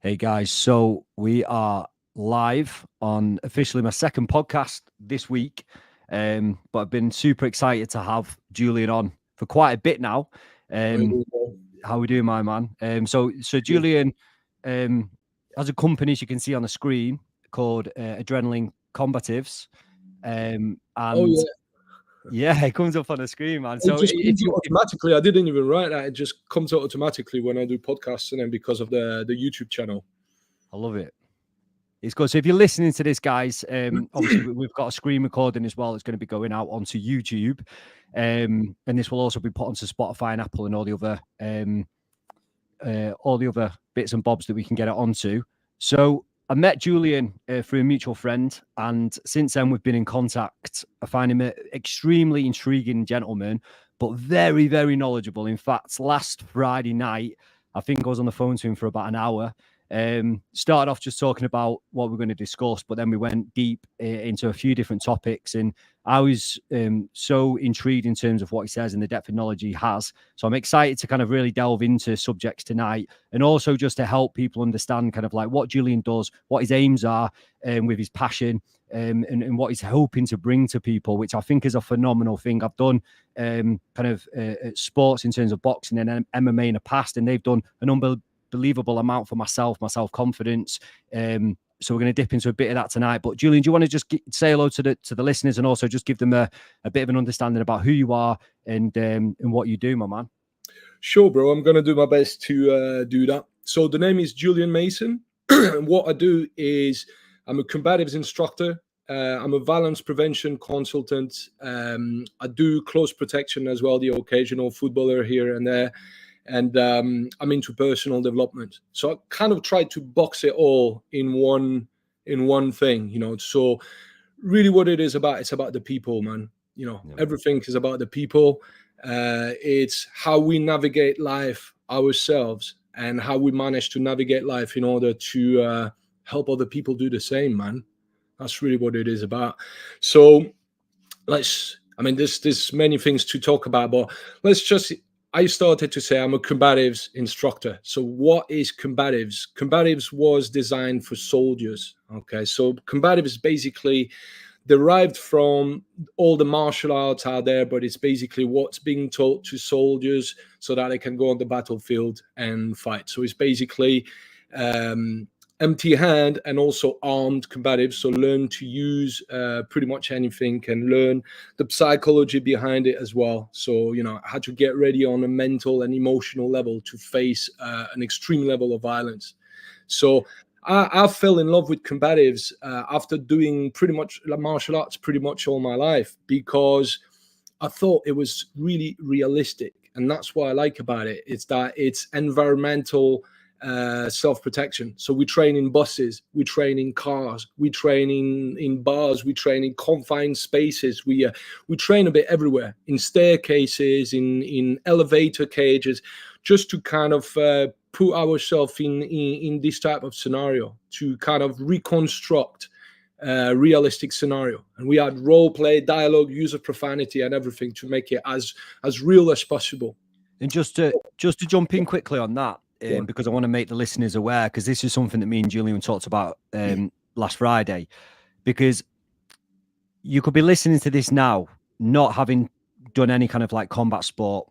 Hey guys, so we are live on officially my second podcast this week, but I've been super excited to have Julien on for quite a bit now. How are we doing, my man? So Julien has a company, as you can see on the screen, called Adrenaline Combatives, and Oh yeah, yeah, it comes up on the screen, man. it So just if comes you out automatically. I didn't even write that. It just comes out automatically when I do podcasts, and then because of the YouTube channel. I love it. It's good. So if you're listening to this, guys, obviously we've got a screen recording as well. It's going to be going out onto YouTube, and this will also be put onto Spotify and Apple and all the other bits and bobs that we can get it onto. So I met Julien through a mutual friend, and since then we've been in contact. I find him an extremely intriguing gentleman, but very, very knowledgeable. In fact, last Friday night, I think I was on the phone to him for about an hour. Started off just talking about what we're going to discuss, but then we went deep into a few different topics, and I was so intrigued in terms of what he says and the depth of knowledge he has. So I'm excited to kind of really delve into subjects tonight, and also just to help people understand kind of like what Julien does, what his aims are, with his passion, and what he's hoping to bring to people, which I think is a phenomenal thing. I've done kind of sports in terms of boxing and MMA in the past, and they've done an unbelievable amount for myself, my self-confidence. So we're going to dip into a bit of that tonight. But Julien, do you want to just say hello to the listeners and also just give them a bit of an understanding about who you are and what you do, my man? Sure, bro. I'm gonna do my best to do that. So the name is Julien Mason. What I do is I'm a combatives instructor. I'm a violence prevention consultant. I do close protection as well, the occasional footballer here and there. And I'm into personal development. So I kind of try to box it all in one thing, So really what it is about, it's about the people, man. Everything is about the people. It's how we navigate life ourselves and how we manage to navigate life in order to help other people do the same, man. That's really what it is about. So there's many things to talk about, but I started to say I'm a combatives instructor. So what is combatives? Combatives was designed for soldiers. Okay, so combatives basically derived from all the martial arts out there, but it's basically what's being taught to soldiers so that they can go on the battlefield and fight. So it's basically empty hand and also armed combatives. So learn to use pretty much anything and learn the psychology behind it as well. So, how to get ready on a mental and emotional level to face an extreme level of violence. So I fell in love with combatives after doing pretty much martial arts pretty much all my life, because I thought it was really realistic. And that's what I like about it. It's that it's environmental self-protection. So we train in buses, we train in cars, we train in bars, we train in confined spaces. We train a bit everywhere, in staircases, in elevator cages, just to kind of put ourselves in this type of scenario, to kind of reconstruct a realistic scenario. And we had role play, dialogue, use of profanity and everything to make it as real as possible. And just to jump in quickly on that, because I want to make the listeners aware, because this is something that me and Julien talked about last Friday, because you could be listening to this now, not having done any kind of like combat sport,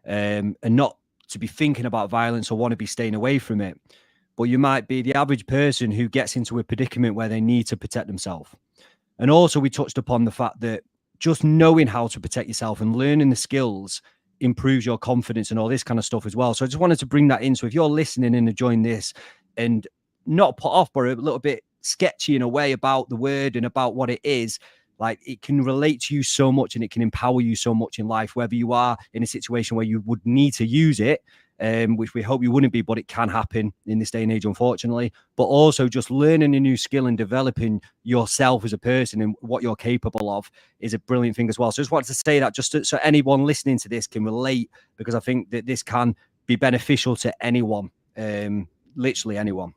and not to be thinking about violence or want to be staying away from it. But you might be the average person who gets into a predicament where they need to protect themselves. And also we touched upon the fact that just knowing how to protect yourself and learning the skills improves your confidence and all this kind of stuff as well. So I just wanted to bring that in. So if you're listening and enjoying this and not put off, but a little bit sketchy in a way about the word and about what it is, like it can relate to you so much and it can empower you so much in life, whether you are in a situation where you would need to use it, which we hope you wouldn't be, but it can happen in this day and age, unfortunately. But also just learning a new skill and developing yourself as a person and what you're capable of is a brilliant thing as well. So I just wanted to say that just so anyone listening to this can relate, because I think that this can be beneficial to anyone, literally anyone.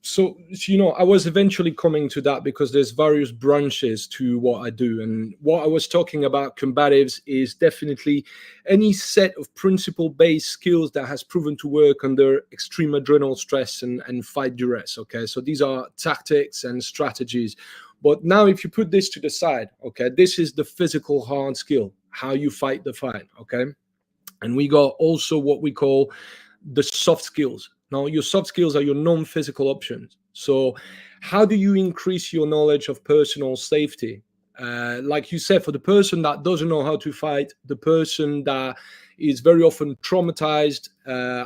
So, you know, I was eventually coming to that because there's various branches to what I do. And what I was talking about combatives is definitely any set of principle-based skills that has proven to work under extreme adrenal stress and fight duress. Okay, so these are tactics and strategies. But now if you put this to the side, okay, this is the physical hard skill, how you fight the fight. Okay, and we got also what we call the soft skills. Now, your soft skills are your non-physical options. So how do you increase your knowledge of personal safety? Like you said, for the person that doesn't know how to fight, the person that is very often traumatized,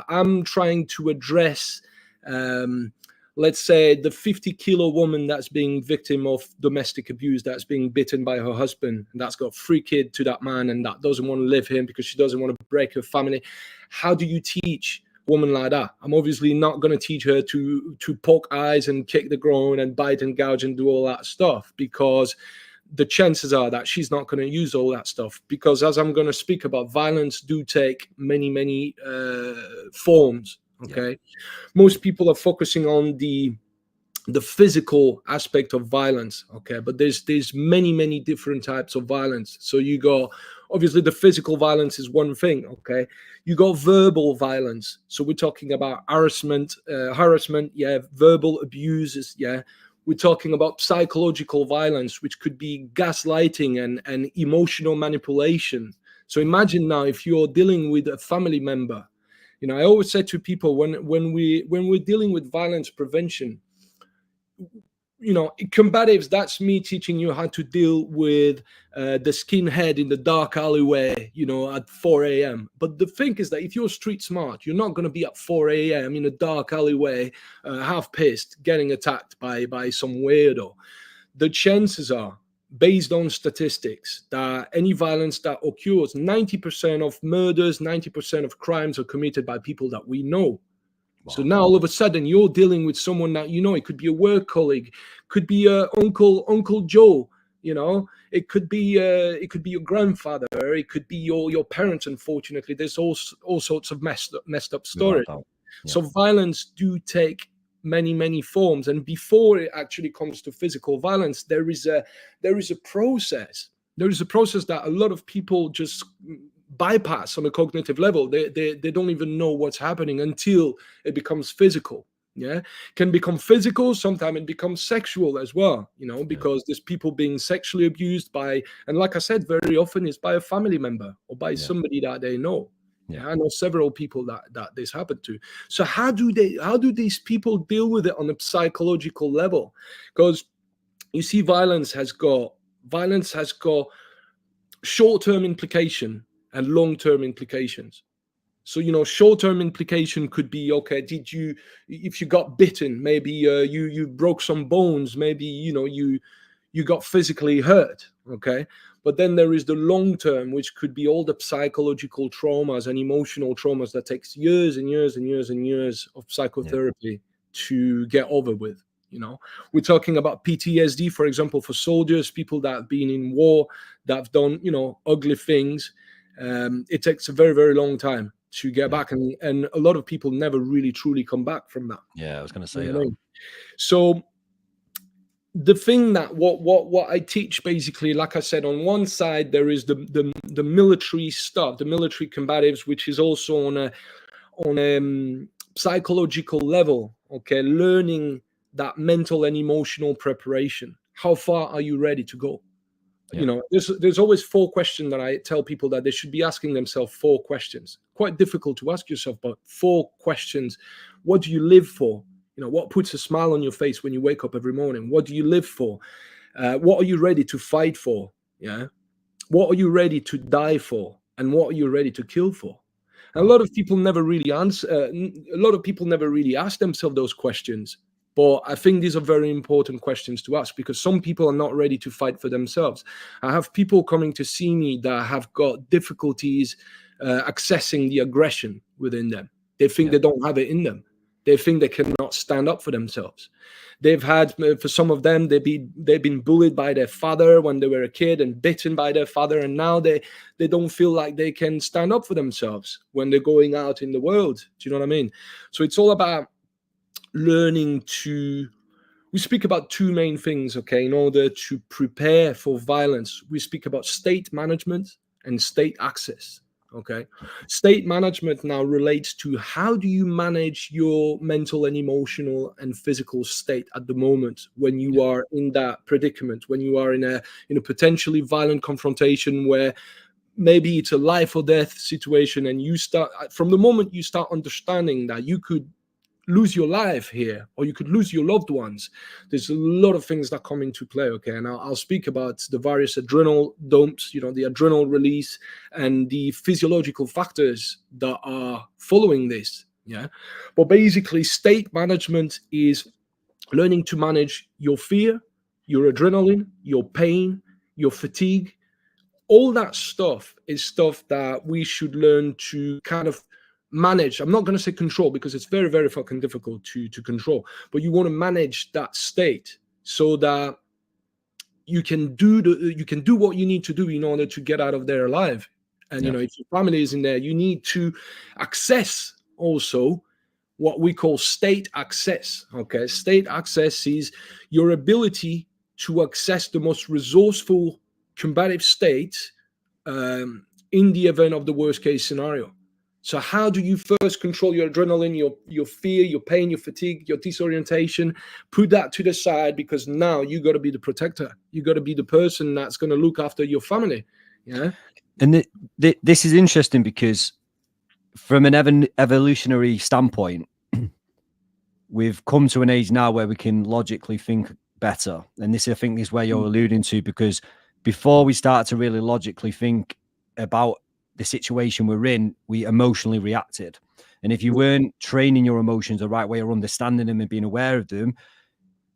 I'm trying to address, let's say, the 50-kilo woman that's being victim of domestic abuse, that's being bitten by her husband, and that's got 3 kids to that man, and that doesn't want to live him because she doesn't want to break her family. How do you teach woman like that? I'm obviously not going to teach her to poke eyes and kick the groin and bite and gouge and do all that stuff, because the chances are that she's not going to use all that stuff, because as I'm going to speak about, violence do take many forms. Okay, most people are focusing on the physical aspect of violence. Okay, but there's many different types of violence. So you got, obviously the physical violence is one thing. Okay, you got verbal violence, so we're talking about harassment, yeah, verbal abuses, yeah. We're talking about psychological violence, which could be gaslighting and emotional manipulation. So imagine now if you're dealing with a family member. You know, I always say to people, when we're dealing with violence prevention, you know, combatives, that's me teaching you how to deal with the skinhead in the dark alleyway, you know, at 4 a.m. But the thing is that if you're street smart, you're not going to be at 4 a.m. in a dark alleyway, half pissed, getting attacked by some weirdo. The chances are, based on statistics, that any violence that occurs, 90% of murders, 90% of crimes are committed by people that we know. Wow. So now all of a sudden you're dealing with someone that you know. It could be a work colleague, could be Uncle Joe, you know. It could be your grandfather, it could be your parents. Unfortunately, there's all sorts of messed up stories. Yeah. So violence do take many forms, and before it actually comes to physical violence, there is a process. There is a process that a lot of people just bypass on a cognitive level. They don't even know what's happening until it becomes physical. Yeah, can become physical. Sometimes it becomes sexual as well, you know, because there's people being sexually abused by, and like I said, very often it's by a family member or by somebody that they know. Yeah, I know several people that this happened to. So how do these people deal with it on a psychological level? Because you see, violence has got short-term implication and long-term implications. So, you know, short-term implication could be, okay, if you got bitten, maybe you broke some bones, maybe, you know, you got physically hurt, okay? But then there is the long-term, which could be all the psychological traumas and emotional traumas that takes years and years and years and years of psychotherapy to get over with. You know, we're talking about PTSD, for example, for soldiers, people that have been in war, that have done, you know, ugly things. It takes a very long time to get back, and a lot of people never really truly come back from that. Yeah, I was going to say that. So the thing that what I teach, basically, like I said, on one side there is the military stuff, the military combatives, which is also on a psychological level. Okay, learning that mental and emotional preparation. How far are you ready to go? Yeah. You know, there's always 4 questions that I tell people that they should be asking themselves. 4 questions. Quite difficult to ask yourself, but 4 questions. What do you live for? You know, what puts a smile on your face when you wake up every morning? What do you live for? What are you ready to fight for? Yeah. What are you ready to die for? And what are you ready to kill for? And a lot of people never really answer. A lot of people never really ask themselves those questions. But I think these are very important questions to ask, because some people are not ready to fight for themselves. I have people coming to see me that have got difficulties accessing the aggression within them. They think they don't have it in them. They think they cannot stand up for themselves. They've had, for some of them, they've been bullied by their father when they were a kid and bitten by their father, and now they don't feel like they can stand up for themselves when they're going out in the world. Do you know what I mean? So it's all about learning to, we speak about two main things, okay, in order to prepare for violence. We speak about state management and state access. Okay, state management now relates to how do you manage your mental and emotional and physical state at the moment when you are in that predicament, when you are in a potentially violent confrontation where maybe it's a life or death situation, and you start, from the moment you start understanding that you could lose your life here, or you could lose your loved ones. There's a lot of things that come into play, okay? And I'll speak about the various adrenal dumps, the adrenal release, and the physiological factors that are following this, yeah? But basically, state management is learning to manage your fear, your adrenaline, your pain, your fatigue. All that stuff is stuff that we should learn to kind of manage. I'm not going to say control, because it's very, very fucking difficult to control, but you want to manage that state so that you can do what you need to do in order to get out of there alive. And if your family is in there, you need to access also what we call state access. Okay, state access is your ability to access the most resourceful combative state in the event of the worst case scenario. So how do you first control your adrenaline, your fear, your pain, your fatigue, your disorientation? Put that to the side, because now you got to be the protector. You got to be the person that's going to look after your family. Yeah. And this is interesting, because from an evolutionary standpoint, we've come to an age now where we can logically think better. And this, I think, is where you're alluding to, because before we start to really logically think about the situation we're in, we emotionally reacted. And if you weren't training your emotions the right way, or understanding them and being aware of them,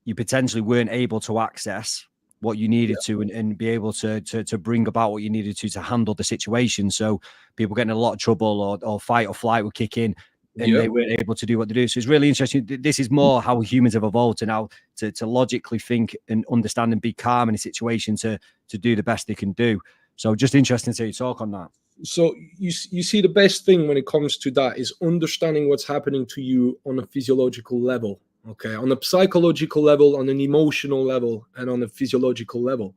you potentially weren't able to access what you needed to, and be able to bring about what you needed to handle the situation. So people getting in a lot of trouble, or fight or flight would kick in, and they weren't able to do what they do. So it's really interesting. This is more how humans have evolved to now to logically think and understand and be calm in a situation to do the best they can do. So just interesting to hear you talk on that. So you see, the best thing when it comes to that is understanding what's happening to you on a physiological level, okay, on a psychological level, on an emotional level, and on a physiological level.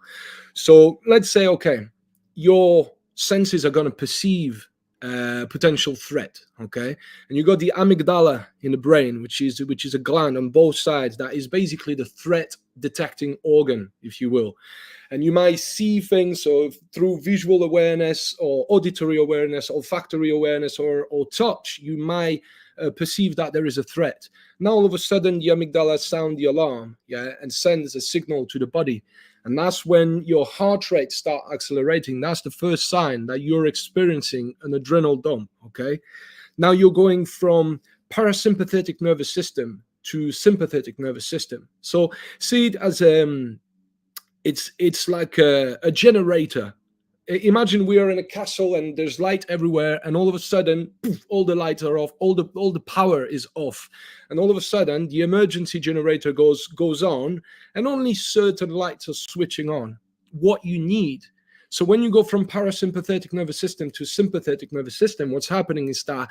So let's say, okay, your senses are going to perceive potential threat, okay, and you got the amygdala in the brain, which is a gland on both sides that is basically the threat detecting organ, if you will. And you might see things, so through visual awareness, or auditory awareness, olfactory awareness, or touch, you might perceive that there is a threat. Now all of a sudden the amygdala sound the alarm, and sends a signal to the body. And that's when your heart rate start accelerating. That's the first sign that you're experiencing an adrenal dump, okay? Now you're going from parasympathetic nervous system to sympathetic nervous system. So see it as it's like a generator. Imagine we are in a castle and there's light everywhere, and all of a sudden, poof, all the lights are off, all the power is off, and all of a sudden the emergency generator goes on, and only certain lights are switching on. What you need. So when you go from parasympathetic nervous system to sympathetic nervous system, what's happening is that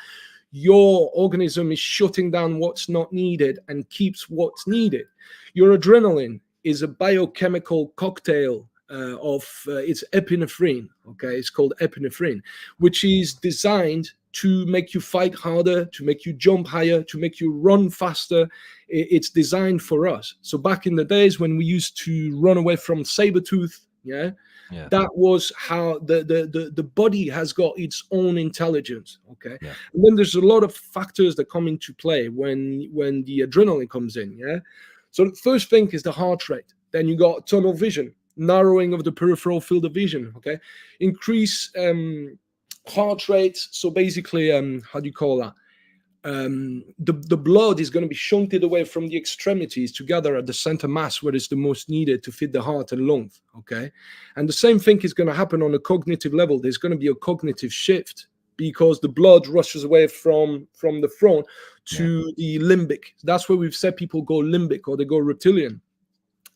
your organism is shutting down what's not needed and keeps what's needed. Your adrenaline is a biochemical cocktail of it's epinephrine, okay? It's called epinephrine, which is designed to make you fight harder, to make you jump higher, to make you run faster. It's designed for us. So back in the days when we used to run away from saber-tooth, that was how the body has got its own intelligence, okay? And then there's a lot of factors that come into play when the adrenaline comes in, So the first thing is the heart rate. Then you got tunnel vision, narrowing of the peripheral field of vision, okay? Increase heart rate. So basically, how do you call that? The blood is going to be shunted away from the extremities to gather at the center mass where it's the most needed to feed the heart and lungs, okay? And the same thing is going to happen on a cognitive level. There's going to be a cognitive shift because the blood rushes away from the front to the limbic. That's where we've said people go limbic or they go reptilian.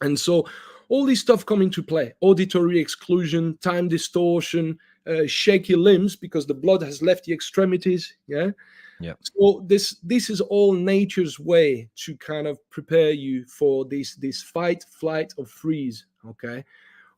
And so all these stuff come into play: auditory exclusion, time distortion, shaky limbs because the blood has left the extremities, Yeah. So this is all nature's way to kind of prepare you for this fight, flight, or freeze. Okay.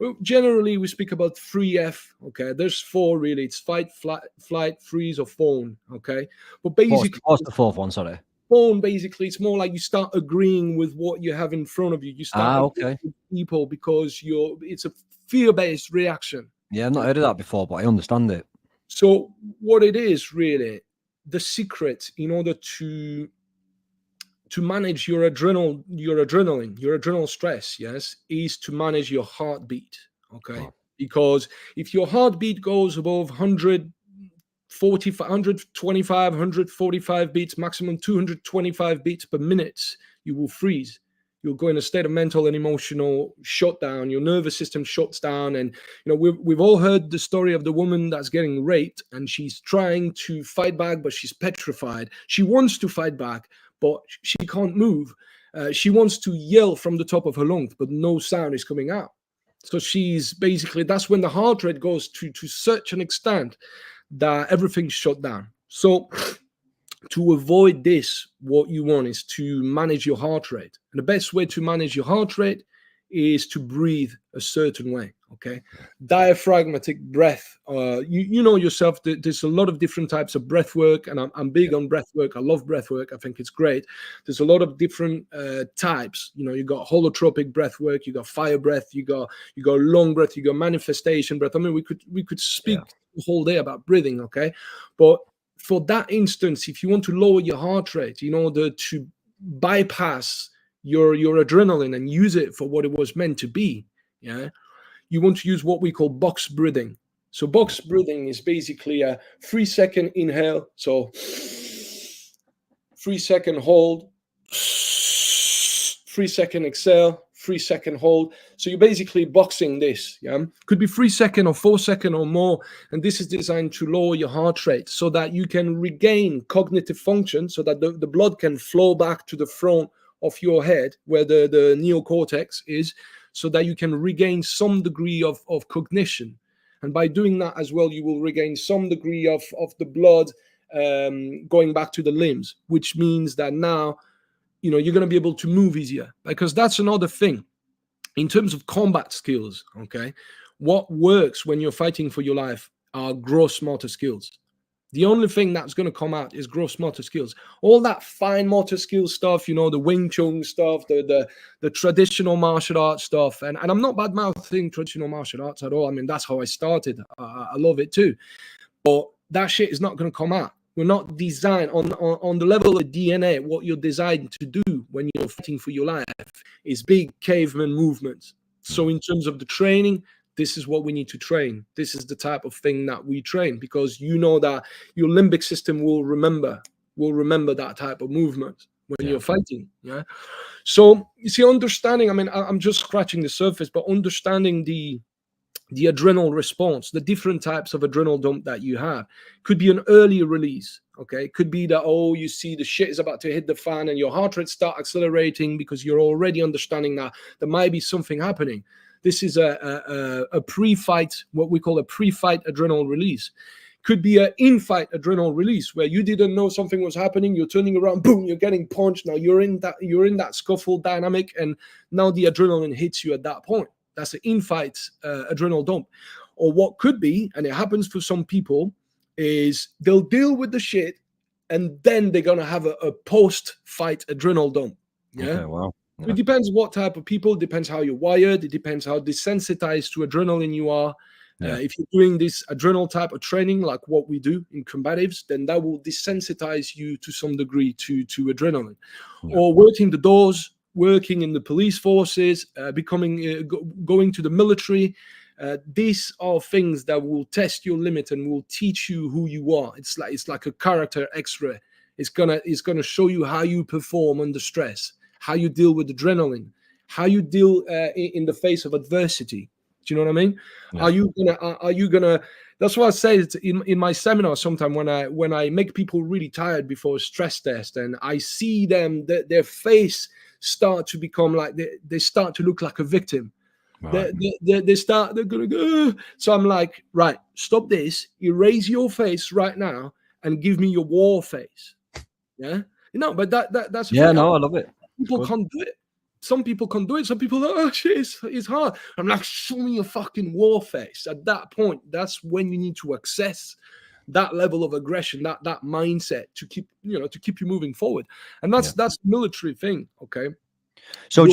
Well, generally we speak about 3F. Okay. There's 4 really. It's fight, flight, freeze, or fawn. Okay. But basically, What's the 4th one? Sorry. fawn, basically, it's more like you start agreeing with what you have in front of you. You start agreeing Okay. with people because it's a fear-based reaction. Yeah, I've not heard of that before, but I understand it. So what it is really, the secret in order to manage your adrenal stress, yes, is to manage your heartbeat. Okay. Wow. Because if your heartbeat goes above 125, 145 beats, maximum 225 beats per minute, you will freeze. You'll go in a state of mental and emotional shutdown. Your nervous system shuts down. And we've all heard the story of the woman that's getting raped, and she's trying to fight back, but she's petrified. She wants to fight back, but she can't move. She wants to yell from the top of her lungs, but no sound is coming out. So she's basically, that's when the heart rate goes to such an extent that everything's shut down. So to avoid this, what you want is to manage your heart rate. And the best way to manage your heart rate is to breathe a certain way. Okay. Diaphragmatic breath. You know yourself, there's a lot of different types of breath work, and I'm big on breath work. I love breath work. I think it's great. There's a lot of different types. You got holotropic breath work, you got fire breath, you got long breath, you got manifestation breath. I mean, we could speak the whole day about breathing. Okay. But for that instance, if you want to lower your heart rate in order to bypass your adrenaline and use it for what it was meant to be, you want to use what we call box breathing. So box breathing is basically a 3-second inhale. So 3-second hold, 3-second exhale, 3-second hold. So you're basically boxing this. Could be 3-second or 4-second or more. And this is designed to lower your heart rate so that you can regain cognitive function, so that the blood can flow back to the front of your head where the neocortex is, so that you can regain some degree of cognition. And by doing that as well, you will regain some degree of the blood going back to the limbs, which means that now you're going to be able to move easier. Because that's another thing in terms of combat skills. Okay, what works when you're fighting for your life are gross motor skills. The only thing that's going to come out is gross motor skills. All that fine motor skills stuff, the Wing Chun stuff, the traditional martial arts stuff. And I'm not bad-mouthing traditional martial arts at all. I mean, that's how I started. I love it too. But that shit is not going to come out. We're not designed on the level of DNA. What you're designed to do when you're fighting for your life is big caveman movements. So in terms of the training, this is what we need to train. This is the type of thing that we train, because that your limbic system will remember that type of movement when you're fighting. Yeah. So you see, understanding, I mean, I'm just scratching the surface, but understanding the adrenal response, the different types of adrenal dump that you have, could be an early release. Okay. It could be that, you see the shit is about to hit the fan and your heart rate start accelerating because you're already understanding that there might be something happening. This is a pre-fight, what we call a pre-fight adrenal release. Could be an in-fight adrenal release where you didn't know something was happening. You're turning around, boom, you're getting punched. Now you're in that scuffle dynamic, and now the adrenaline hits you at that point. That's an in-fight adrenal dump. Or what could be, and it happens for some people, is they'll deal with the shit, and then they're gonna have a post-fight adrenal dump. Yeah. Okay, wow. It depends what type of people, depends how you're wired, it depends how desensitized to adrenaline you are. If you're doing this adrenal type of training, like what we do in combatives, then that will desensitize you to some degree to adrenaline. Or working the doors, working in the police forces, going to the military. These are things that will test your limit and will teach you who you are. It's like a character X-ray. It's gonna show you how you perform under stress, how you deal with adrenaline, how you deal in the face of adversity. Do you know what I mean? Yeah. Are you gonna? That's why I say it in my seminar. Sometimes when I make people really tired before a stress test, and I see them, their face start to become like they start to look like a victim. Right. They're gonna go. So I'm like, right, stop this. Erase your face right now and give me your war face. Yeah, but that's the Yeah, thing. no, I love it. People can't do it. Some people can do it. Some people are, oh shit, it's hard. I'm like, show me your fucking war face. At that point, that's when you need to access that level of aggression, that mindset to keep you moving forward. And that's the military thing. Okay. So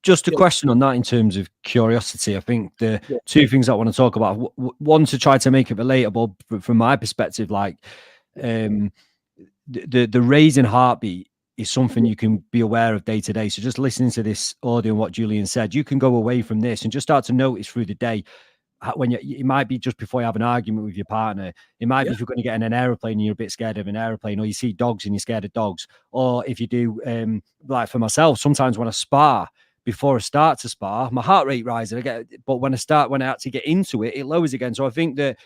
just a question on that in terms of curiosity. I think the two things I want to talk about. One, to try to make it relatable from my perspective, like the raising heartbeat is something you can be aware of day to day. So just listening to this audio and what Julien said, you can go away from this and just start to notice through the day when it might be just before you have an argument with your partner. It might be if you're going to get in an airplane and you're a bit scared of an airplane, or you see dogs and you're scared of dogs, or if you do, like for myself, sometimes when I spar, before I start to spar, my heart rate rises. But when I actually get into it, it lowers again. So I think that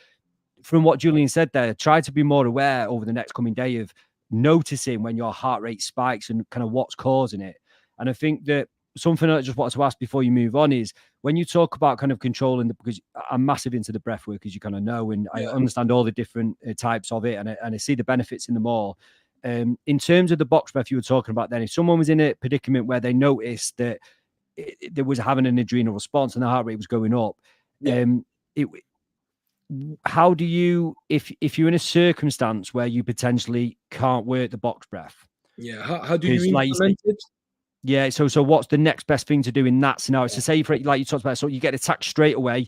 from what Julien said there, try to be more aware over the next coming day of noticing when your heart rate spikes and kind of what's causing it. And I think that something I just wanted to ask before you move on is when you talk about kind of controlling because I'm massive into the breath work, as you kind of know, and I understand all the different types of it, and I see the benefits in them all. In terms of the box breath you were talking about, then if someone was in a predicament where they noticed that they was having an adrenal response and the heart rate was going up, how do you, if you're in a circumstance where you potentially can't work the box breath? Yeah, how do you implement it? Yeah, so what's the next best thing to do in that scenario? So say, like you talked about, so you get attacked straight away,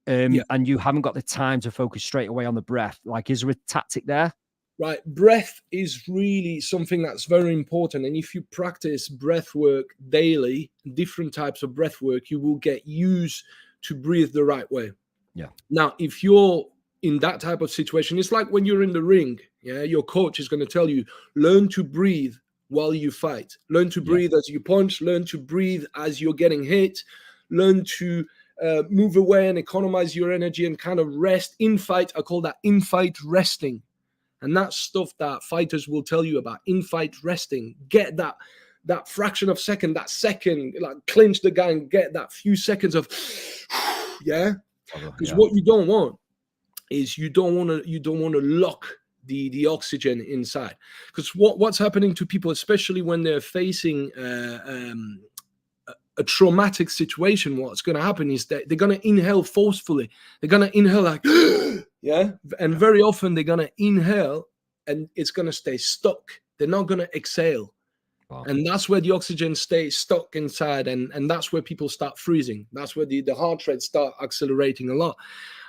and you haven't got the time to focus straight away on the breath. Like, is there a tactic there? Right, breath is really something that's very important, and if you practice breath work daily, different types of breath work, you will get used to breathe the right way. Yeah. Now, if you're in that type of situation, it's like when you're in the ring. Yeah, your coach is going to tell you, learn to breathe while you fight. Learn to breathe as you punch. Learn to breathe as you're getting hit. Learn to move away and economize your energy and kind of rest. In fight, I call that in-fight resting. And that's stuff that fighters will tell you about. In-fight resting. Get that fraction of second, that second, like clinch the guy and get that few seconds of, because what you don't want is you don't want to lock the oxygen inside, because what's happening to people, especially when they're facing a traumatic situation, what's going to happen is that they're going to inhale forcefully. They're going to inhale like and very often they're going to inhale and it's going to stay stuck. They're not going to exhale. And that's where the oxygen stays stuck inside, and that's where people start freezing. That's where the heart rate start accelerating a lot.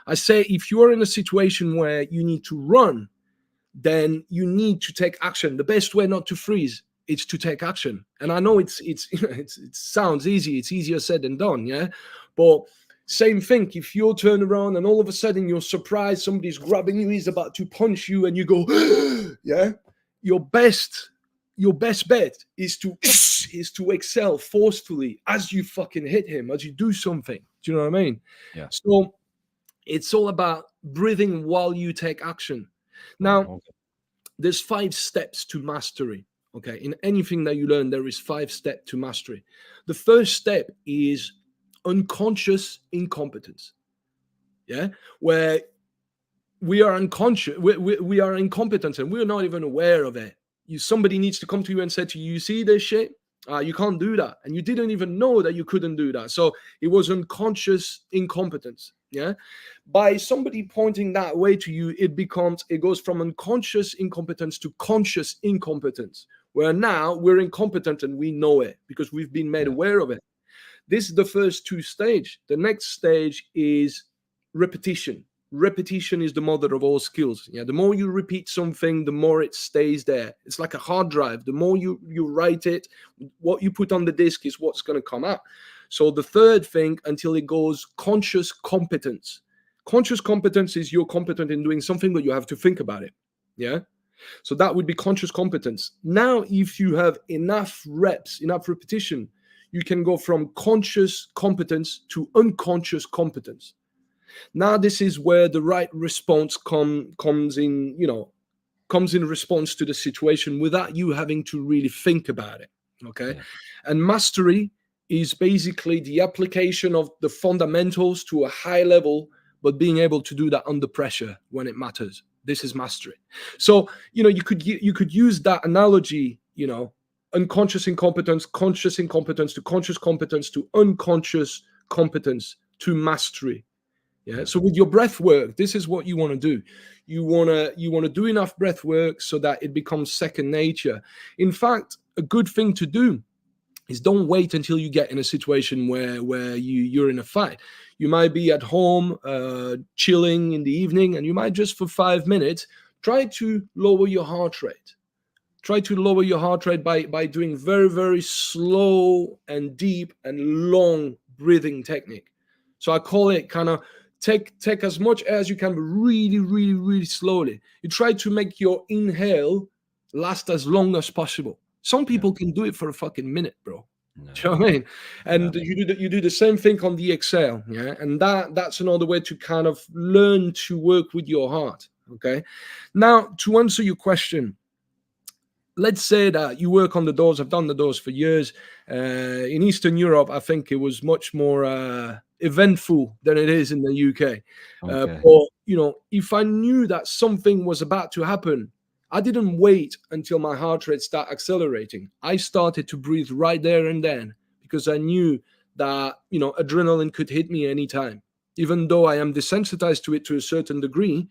I say if you are in a situation where you need to run, then you need to take action. The best way not to freeze is to take action. And I know it sounds easy. It's easier said than done, yeah? But same thing, if you're turned around and all of a sudden you're surprised somebody's grabbing you, he's about to punch you, and you go, your best bet is to exhale forcefully as you fucking hit him, as you do something. Do you know what I mean? Yeah. So it's all about breathing while you take action. Now, there's 5 steps to mastery. Okay, in anything that you learn, there is 5 steps to mastery. The first step is unconscious incompetence. Yeah, where we are unconscious, we are incompetent, and we're not even aware of it. Somebody needs to come to you and say to you, you see this shit? You can't do that. And you didn't even know that you couldn't do that. So it was unconscious incompetence. Yeah. By somebody pointing that way to you, it goes from unconscious incompetence to conscious incompetence, where now we're incompetent and we know it because we've been made aware of it. This is the first 2 stages. The next stage is repetition. Repetition is the mother of all skills. Yeah, the more you repeat something, the more it stays there. It's like a hard drive. The more you write it, what you put on the disk is what's going to come out. So the third thing, until it goes conscious competence. Conscious competence is you're competent in doing something, but you have to think about it. Yeah. So that would be conscious competence. Now, if you have enough reps, enough repetition, you can go from conscious competence to unconscious competence. Now, this is where the right response comes in response to the situation without you having to really think about it. Okay. Yeah. And mastery is basically the application of the fundamentals to a high level, but being able to do that under pressure when it matters. This is mastery. So, you could use that analogy, unconscious incompetence, conscious incompetence, to conscious competence, to unconscious competence, to mastery. Yeah. So with your breath work, this is what you want to do. You want to do enough breath work so that it becomes second nature. In fact, a good thing to do is don't wait until you get in a situation where you're in a fight. You might be at home chilling in the evening, and you might just for 5 minutes try to lower your heart rate. Try to lower your heart rate by doing very, very slow and deep and long breathing technique. So I call it kind of take as much air as you can, but really, really, really slowly. You try to make your inhale last as long as possible. Some people can do it for a fucking minute, bro. No. Do you know what I mean? And you do the same thing on the exhale, yeah. And that's another way to kind of learn to work with your heart. Okay. Now, to answer your question, let's say that you work on the doors. I've done the doors for years. In Eastern Europe, I think it was much more eventful than it is in the UK. Okay. But if I knew that something was about to happen, I didn't wait until my heart rate started accelerating. I started to breathe right there and then, because I knew that, adrenaline could hit me anytime. Even though I am desensitized to it to a certain degree,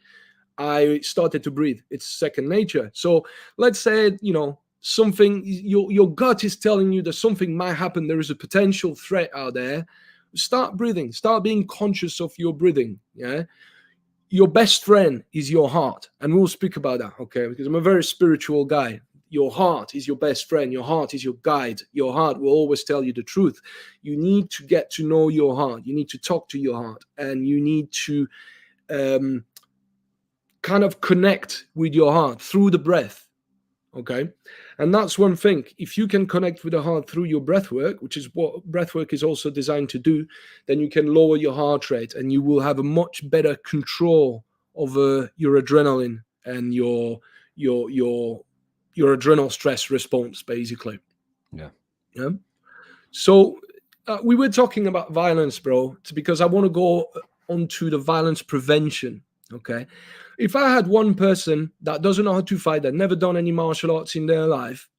I started to breathe. It's second nature. So let's say, something, your gut is telling you that something might happen. There is a potential threat out there. Start breathing. Start being conscious of your breathing. Yeah. Your best friend is your heart. And we'll speak about that, okay? Because I'm a very spiritual guy. Your heart is your best friend. Your heart is your guide. Your heart will always tell you the truth. You need to get to know your heart. You need to talk to your heart. And you need to kind of connect with your heart through the breath, okay? And that's one thing. If you can connect with the heart through your breath work, which is what breath work is also designed to do, then you can lower your heart rate and you will have a much better control over your adrenaline and your adrenal stress response, basically. Yeah. So we were talking about violence, bro. It's because I want to go onto the violence prevention, okay? If I had one person that doesn't know how to fight, that never done any martial arts in their life,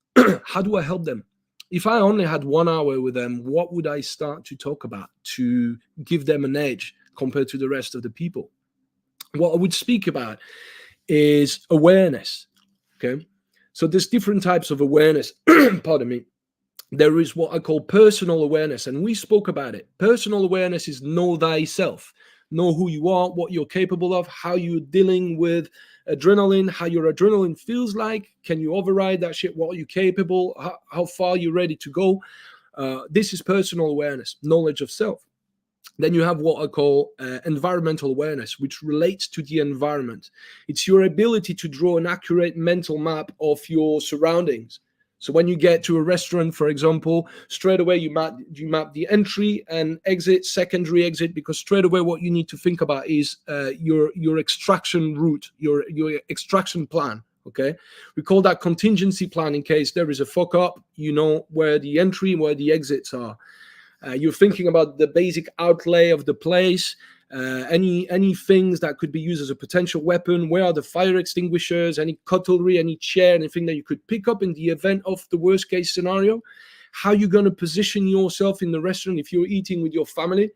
how do I help them? If I only had 1 hour with them, what would I start to talk about to give them an edge compared to the rest of the people? What I would speak about is awareness, okay? So there's different types of awareness. Pardon me. There is what I call personal awareness, and we spoke about it. Personal awareness is know thyself. Know who you are, what you're capable of, how you're dealing with adrenaline, how your adrenaline feels like. Can you override that shit? What are you capable? How far you're ready to go? This is personal awareness, knowledge of self. Then you have what I call environmental awareness, which relates to the environment. It's your ability to draw an accurate mental map of your surroundings. So when you get to a restaurant, for example, straight away you map the entry and exit, secondary exit, because straight away what you need to think about is your extraction route, your extraction plan. Okay, we call that contingency plan in case there is a fuck up. You know where the entry, where the exits are. You're thinking about the basic outlay of the place. Any things that could be used as a potential weapon. Where are the fire extinguishers? Any cutlery, any chair, anything that you could pick up in the event of the worst case scenario? How you're going to position yourself in the restaurant if you're eating with your family?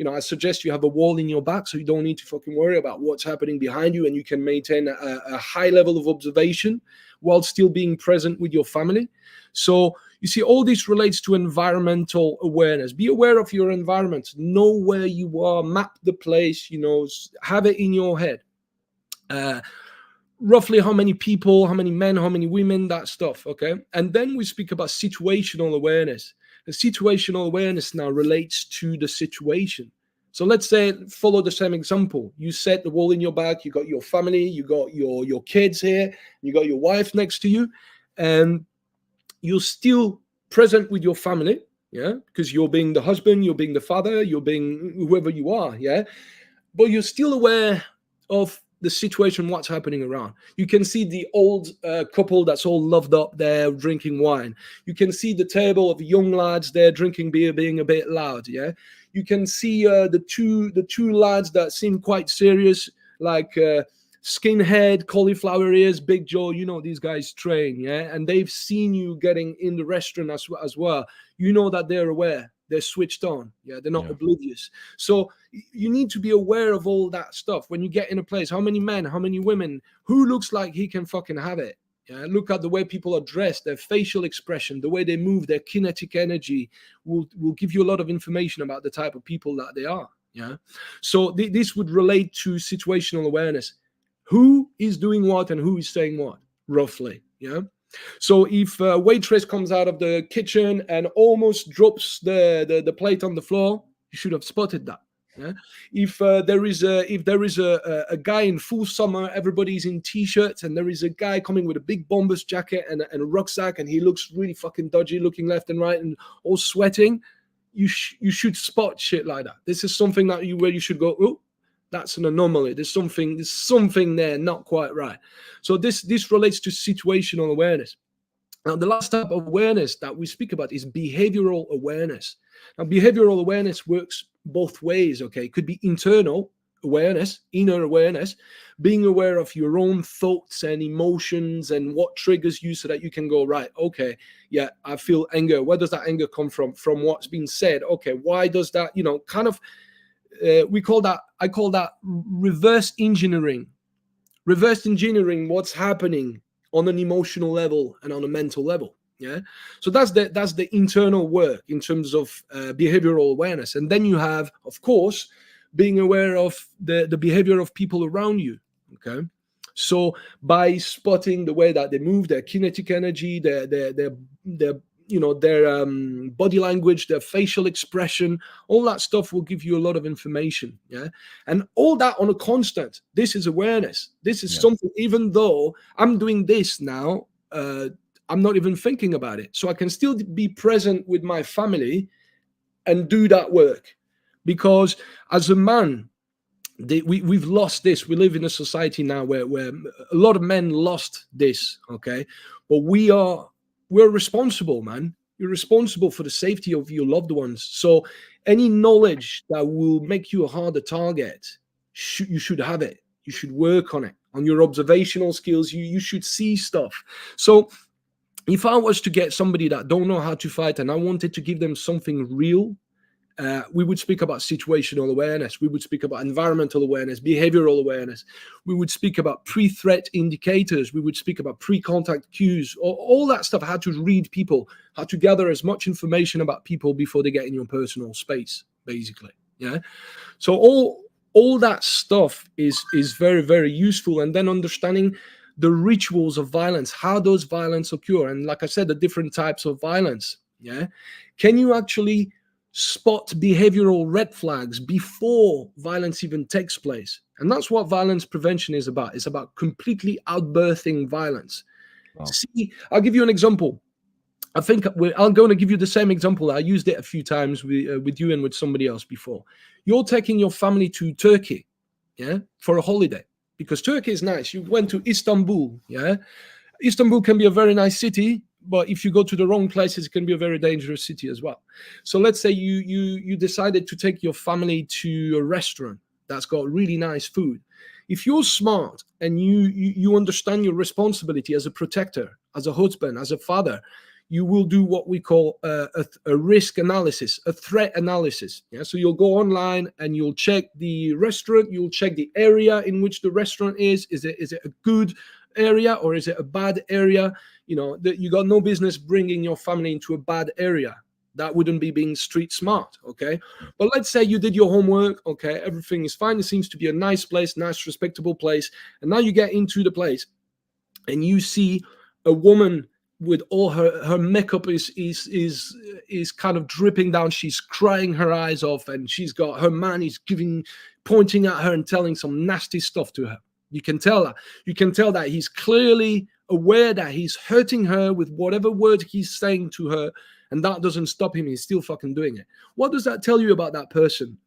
I suggest you have a wall in your back so you don't need to fucking worry about what's happening behind you, and you can maintain a high level of observation while still being present with your family. So you see, all this relates to environmental awareness. Be aware of your environment. Know where you are. Map the place. Have it in your head. Roughly how many people, how many men, how many women, that stuff. Okay. And then we speak about situational awareness. And situational awareness now relates to the situation. So let's say, follow the same example. You set the wall in your back. You got your family. You got your kids here. You got your wife next to you. And you're still present with your family, yeah, because you're being the husband, you're being the father, you're being whoever you are, yeah, but you're still aware of the situation, what's happening around. You can see the old couple that's all loved up there drinking wine. You can see the table of young lads there drinking beer, being a bit loud, yeah. You can see the two lads that seem quite serious, like skinhead, cauliflower ears, big jaw. You know, these guys train, yeah, and they've seen you getting in the restaurant as well. You know that they're aware, they're switched on, yeah, they're not oblivious. So you need to be aware of all that stuff when you get in a place. How many men, how many women, who looks like he can fucking have it? Yeah, look at the way people are dressed, their facial expression, the way they move, their kinetic energy will give you a lot of information about the type of people that they are. Yeah, so this would relate to situational awareness. Who is doing what and who is saying what, roughly. Yeah. So if a waitress comes out of the kitchen and almost drops the plate on the floor, you should have spotted that. Yeah. If there is a guy in full summer, everybody's in t-shirts, and there is a guy coming with a big bomber's jacket and a rucksack, and he looks really fucking dodgy, looking left and right and all sweating, you should spot shit like that. This is something that where you should go, oh, that's an anomaly. There's something there not quite right. So this relates to situational awareness. Now, the last type of awareness that we speak about is behavioral awareness. Now, behavioral awareness works both ways, okay? It could be internal awareness, inner awareness, being aware of your own thoughts and emotions and what triggers you so that you can go, right, okay, yeah, I feel anger. Where does that anger come from? From what's been said. Okay, why does that, kind of, I call that reverse engineering what's happening on an emotional level and on a mental level. Yeah. So that's the internal work in terms of behavioral awareness. And then you have, of course, being aware of the behavior of people around you. Okay. So by spotting the way that they move, their kinetic energy, their body language, their facial expression, all that stuff will give you a lot of information. Yeah. And all that on a constant. This is awareness. This is something, even though I'm doing this now, I'm not even thinking about it. So I can still be present with my family and do that work. Because as a man, we've lost this. We live in a society now where a lot of men lost this. Okay. But we're responsible, man. You're responsible for the safety of your loved ones. So any knowledge that will make you a harder target, you should have it. You should work on it. On your observational skills, you should see stuff. So if I was to get somebody that don't know how to fight and I wanted to give them something real, we would speak about situational awareness. We would speak about environmental awareness, behavioral awareness. We would speak about pre-threat indicators. We would speak about pre-contact cues, all that stuff, how to read people, how to gather as much information about people before they get in your personal space, basically. Yeah. So all that stuff is very, very useful. And then understanding the rituals of violence, how those violence occur. And like I said, the different types of violence. Yeah. Can you actually spot behavioral red flags before violence even takes place? And that's what violence prevention is about. It's about completely outbirthing violence. Wow. See, I'll give you an example. I think I'm going to give you the same example. I used it a few times with you and with somebody else before. You're taking your family to Turkey, yeah, for a holiday, because Turkey is nice. You went to Istanbul, yeah. Istanbul can be a very nice city, but if you go to the wrong places, it can be a very dangerous city as well. So let's say you decided to take your family to a restaurant that's got really nice food. If you're smart and you understand your responsibility as a protector, as a husband, as a father, you will do what we call a risk analysis, a threat analysis. Yeah, so you'll go online and you'll check the restaurant, you'll check the area in which the restaurant is. Is it a good area or is it a bad area? You know, you got no business bringing your family into a bad area. That wouldn't be being street smart, okay? But let's say you did your homework, okay? Everything is fine. It seems to be a nice place, nice, respectable place. And now you get into the place and you see a woman with all her makeup is kind of dripping down. She's crying her eyes off, and she's got her man is pointing at her and telling some nasty stuff to her. You can tell that. You can tell that he's clearly aware that he's hurting her with whatever word he's saying to her, and that doesn't stop him. He's still fucking doing it. What does that tell you about that person?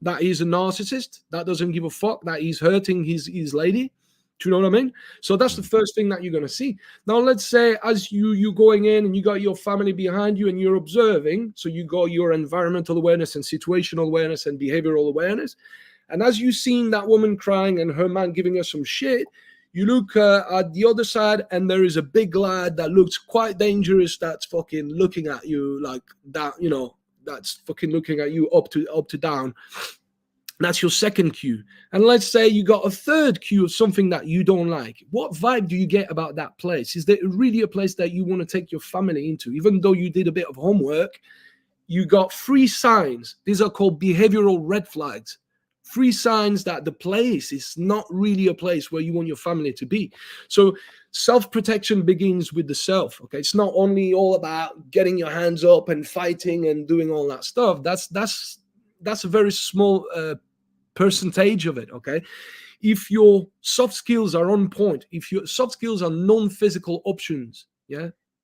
That he's a narcissist? That doesn't give a fuck that he's hurting his lady? Do you know what I mean? So that's the first thing that you're going to see. Now, let's say as you going in and you got your family behind you and you're observing, so you got your environmental awareness and situational awareness and behavioral awareness, And as you seen that woman crying and her man giving her some shit, you look at the other side, and there is a big lad that looks quite dangerous. That's fucking looking at you like that, you know. That's fucking looking at you up to down. That's your second cue. And let's say you got a third cue of something that you don't like. What vibe do you get about that place? Is there really a place that you want to take your family into? Even though you did a bit of homework, you got 3 signs. These are called behavioral red flags. 3 signs that the place is not really a place where you want your family to be. So self-protection begins with the self. Okay, it's not only all about getting your hands up and fighting and doing all that stuff. That's a very small percentage of it. Okay, if your soft skills are on point, if your soft skills are non-physical options,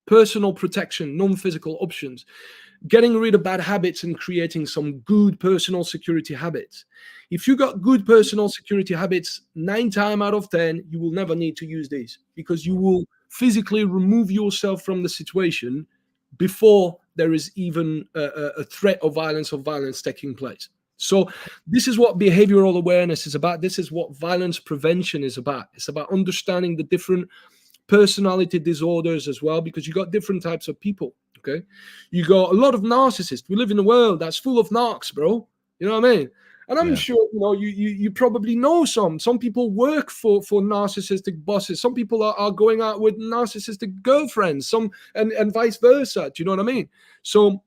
personal protection, non-physical options, getting rid of bad habits and creating some good personal security habits. If you got good personal security habits, 9 times out of 10, you will never need to use these, because you will physically remove yourself from the situation before there is even a threat of violence taking place. So this is what behavioral awareness is about. This is what violence prevention is about. It's about understanding the different personality disorders as well, because you got different types of people. Okay, you got a lot of narcissists. We live in a world that's full of narcs, bro. You know what I mean? And I'm sure you probably know some people work for narcissistic bosses. Some people are going out with narcissistic girlfriends, and vice versa. Do you know what I mean? So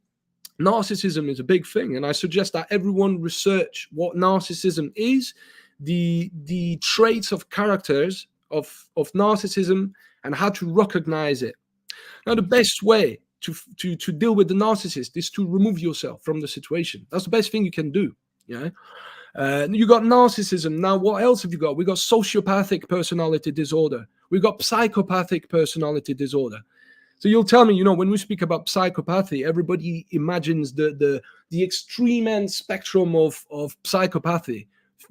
narcissism is a big thing, and I suggest that everyone research what narcissism is, the traits of characters of narcissism, and how to recognize it. Now, the best way to deal with the narcissist is to remove yourself from the situation. That's the best thing you can do. You got narcissism. Now, what else have you got? We got sociopathic personality disorder. We got psychopathic personality disorder. So you'll tell me, when we speak about psychopathy, everybody imagines the extreme end spectrum of psychopathy.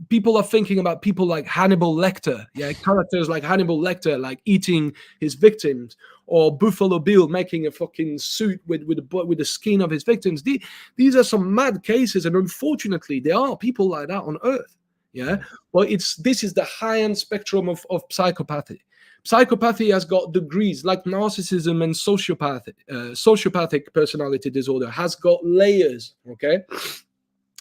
People are thinking about people like Hannibal Lecter, characters like Hannibal Lecter, like eating his victims, or Buffalo Bill making a fucking suit with the skin of his victims. These are some mad cases, and unfortunately, there are people like that on Earth. But this is the high-end spectrum of psychopathy. Psychopathy has got degrees, like narcissism, and sociopathic personality disorder has got layers. Okay,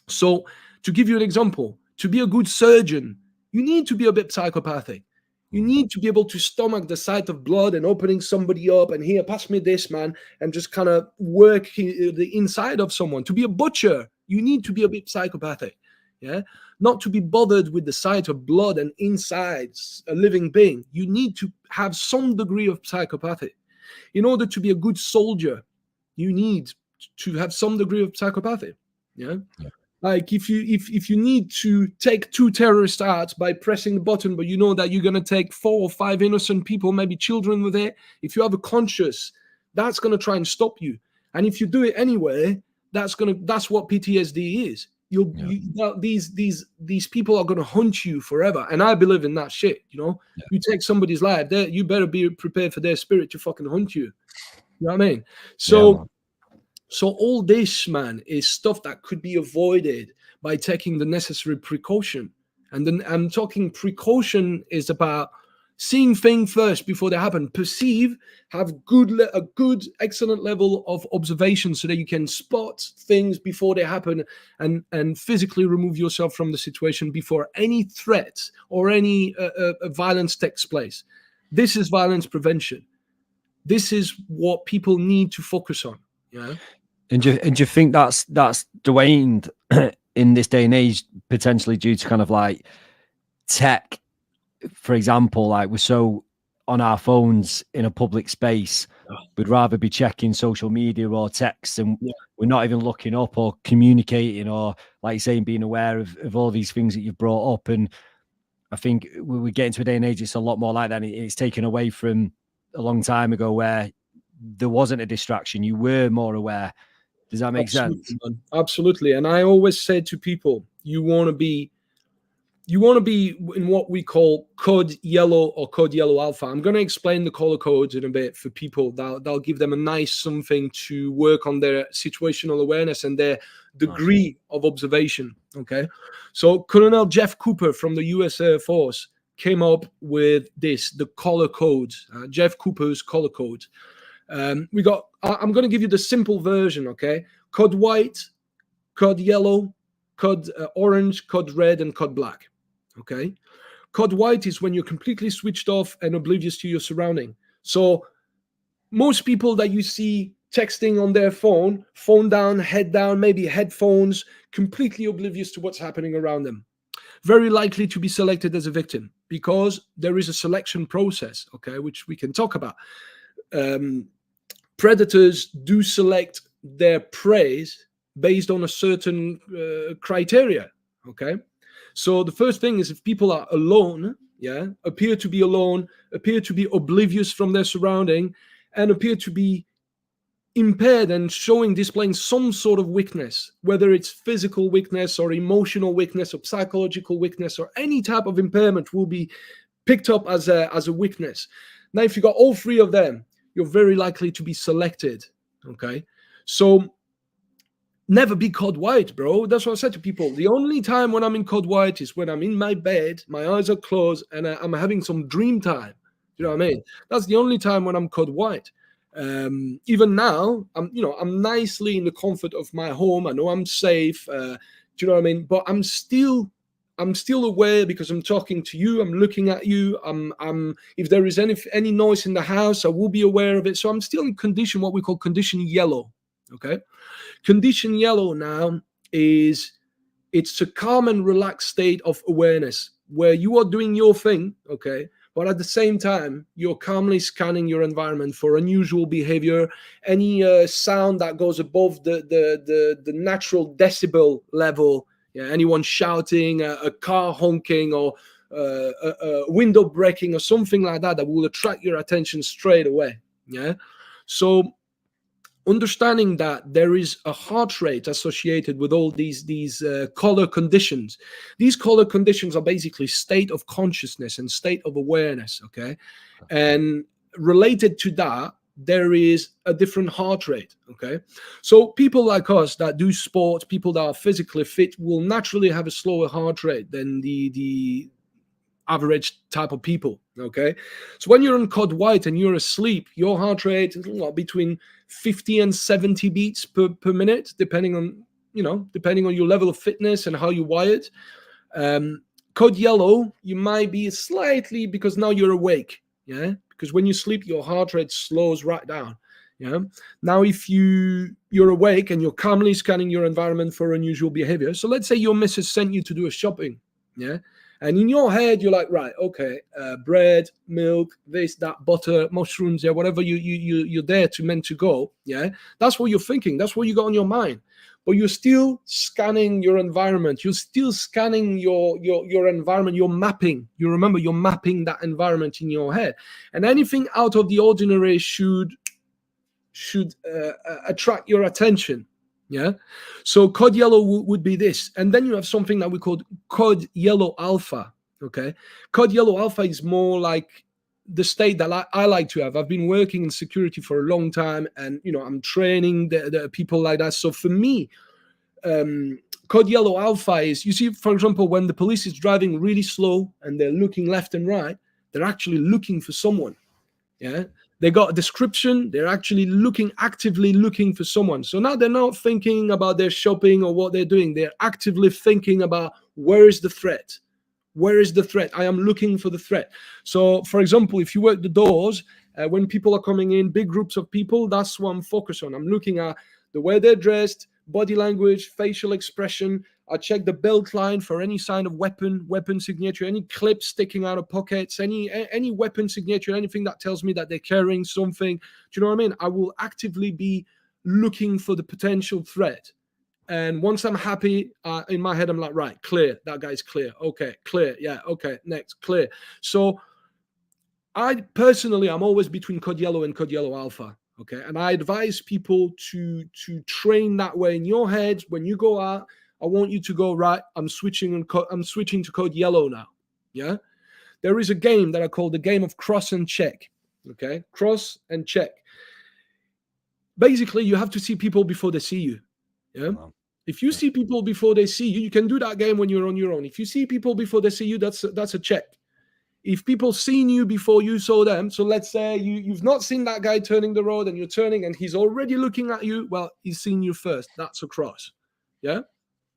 so to give you an example. To be a good surgeon, you need to be a bit psychopathic. You need to be able to stomach the sight of blood and opening somebody up and, here, pass me this, man, and just kind of work the inside of someone. To be a butcher, you need to be a bit psychopathic. Not to be bothered with the sight of blood and insides a living being. You need to have some degree of psychopathy. In order to be a good soldier, you need to have some degree of psychopathy. Like if you need to take 2 terrorists out by pressing the button, but you know that you're gonna take 4 or 5 innocent people, maybe children with it. If you have a conscience, that's gonna try and stop you. And if you do it anyway, that's what PTSD is. These people are gonna haunt you forever. And I believe in that shit. You take somebody's life, you better be prepared for their spirit to fucking haunt you. You know what I mean? So all this, man, is stuff that could be avoided by taking the necessary precaution. And then I'm talking precaution is about seeing things first before they happen. Perceive, have a good, excellent level of observation so that you can spot things before they happen, and physically remove yourself from the situation before any threat or any violence takes place. This is violence prevention. This is what people need to focus on. And do you think that's waned in this day and age, potentially due to kind of like tech, for example? Like, we're so on our phones in a public space, we'd rather be checking social media or text, and we're not even looking up or communicating, or, like you're saying, being aware of all these things that you've brought up. And I think we get into a day and age, it's a lot more like that. It's taken away from a long time ago where there wasn't a distraction. You were more aware. Does that make sense? Man. Absolutely. And I always say to people, you want to be you want to be in what we call code yellow or code yellow alpha. I'm going to explain the color codes in a bit for people. That'll give them a nice something to work on their situational awareness and their degree of observation. Okay. So Colonel Jeff Cooper from the US Air Force came up with the color codes, Jeff Cooper's color codes. I'm going to give you the simple version. Okay. Code white, code yellow, code orange, code red, and code black. Okay. Code white is when you're completely switched off and oblivious to your surrounding. So most people that you see texting on their phone down, head down, maybe headphones, completely oblivious to what's happening around them. Very likely to be selected as a victim because there is a selection process, okay, which we can talk about. Predators do select their prey based on a certain criteria, okay? So the first thing is if people are alone, appear to be alone, appear to be oblivious from their surrounding, and appear to be impaired and displaying some sort of weakness, whether it's physical weakness or emotional weakness or psychological weakness or any type of impairment will be picked up as a weakness. Now, if you got all three of them, you're very likely to be selected, okay? So never be code white, bro. That's what I said to people. The only time when I'm in code white is when I'm in my bed, my eyes are closed, and I'm having some dream time. You know what I mean? That's the only time when I'm code white. Even now, I'm nicely in the comfort of my home. I know I'm safe. Do you know what I mean? But I'm still aware because I'm talking to you. I'm looking at you. If there is any noise in the house, I will be aware of it. So I'm still in condition, what we call condition yellow. Okay. Condition yellow now it's a calm and relaxed state of awareness where you are doing your thing, okay, but at the same time you're calmly scanning your environment for unusual behavior, any sound that goes above the natural decibel level, anyone shouting, a car honking, or a window breaking or something like that will attract your attention straight away. So understanding that there is a heart rate associated with all these color conditions. These color conditions are basically state of consciousness and state of awareness, okay? And related to that, there is a different heart rate, okay? So people like us that do sports, people that are physically fit will naturally have a slower heart rate than the average type of people, okay? So when you're on code white and you're asleep, your heart rate is between 50 and 70 beats per minute, depending on your level of fitness and how you're wired. Code yellow, you might be slightly, because now you're awake, because when you sleep, your heart rate slows right down. Now, if you're awake and you're calmly scanning your environment for unusual behavior, so let's say your missus sent you to do a shopping, and in your head, you're like, right, okay, bread, milk, this, that, butter, mushrooms, whatever you're there meant to go, that's what you're thinking. That's what you got on your mind. But you're still scanning your environment. You're still scanning your environment. You're mapping. You remember, you're mapping that environment in your head. And anything out of the ordinary should attract your attention. So code yellow would be this. And then you have something that we call code yellow alpha. Okay. Code yellow alpha is more like the state that I like to have. I've been working in security for a long time, and I'm training the people like that. So for me, code yellow alpha is, you see, for example, when the police is driving really slow and they're looking left and right, they're actually looking for someone. They got a description. They're actually actively looking for someone. So now they're not thinking about their shopping or what they're doing. They're actively thinking about, where is the threat? Where is the threat? I am looking for the threat. So, for example, if you work the doors, when people are coming in, big groups of people, that's what I'm focused on. I'm looking at the way they're dressed, body language, facial expression. I check the belt line for any sign of weapon signature, any clips sticking out of pockets, any weapon signature, anything that tells me that they're carrying something. Do you know what I mean? I will actively be looking for the potential threat. And once I'm happy, in my head, I'm like, right, clear. That guy's clear. Okay, clear. Yeah, okay, next, clear. So I personally, I'm always between code yellow and code yellow alpha. Okay, and I advise people to train that way in your head when you go out. I want you to go right. I'm switching to code yellow now. Yeah. There is a game that I call the game of cross and check. Okay, cross and check. Basically, you have to see people before they see you. Yeah. Wow. If you see people before they see you, you can do that game when you're on your own. If you see people before they see you, that's a check. If people seen you before you saw them, so let's say you've not seen that guy turning the road and you're turning and he's already looking at you, well, he's seen you first. That's a cross. Yeah.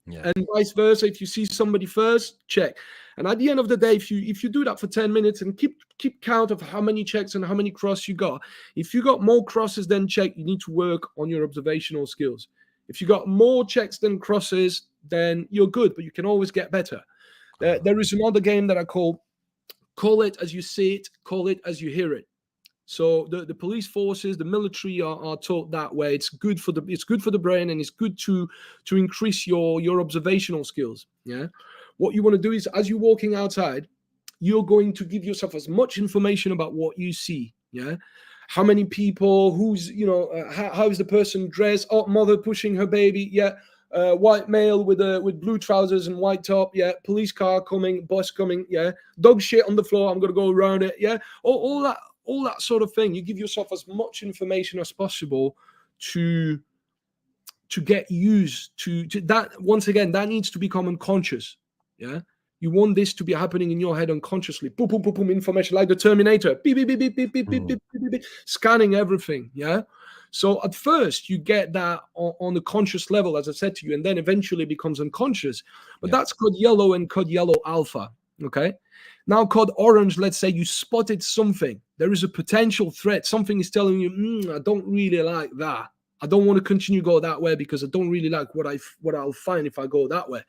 Yeah. And vice versa, if you see somebody first, check. And at the end of the day, if you do that for 10 minutes and keep count of how many checks and how many crosses you got, if you got more crosses than check, you need to work on your observational skills. If you got more checks than crosses, then you're good, but you can always get better. There is another game that I call it as you see it, call it as you hear it. So the police forces, the military are taught that way. It's good for the brain, and it's good to increase your observational skills. Yeah. What you want to do is, as you're walking outside, you're going to give yourself as much information about what you see. Yeah. How many people? Who's how is the person dressed? Oh, mother pushing her baby. Yeah. White male with blue trousers and white top. Yeah. Police car coming, bus coming. Yeah. Dog shit on the floor. I'm gonna go around it. Yeah. All that sort of thing. You give yourself as much information as possible to get used to that. Once again, that needs to become unconscious. Yeah. You want this to be happening in your head unconsciously. Boom, boom, boom, boom, information like the Terminator. Beep, beep, beep, beep, beep, beep, beep, beep, beep, beep, scanning everything. Yeah. So at first you get that on the conscious level, as I said to you, and then eventually it becomes unconscious. But that's code yellow and code yellow alpha. Okay. Now code orange, let's say you spotted something. There is a potential threat. Something is telling you, I don't really like that. I don't want to continue go that way because I don't really like what I'll find if I go that way.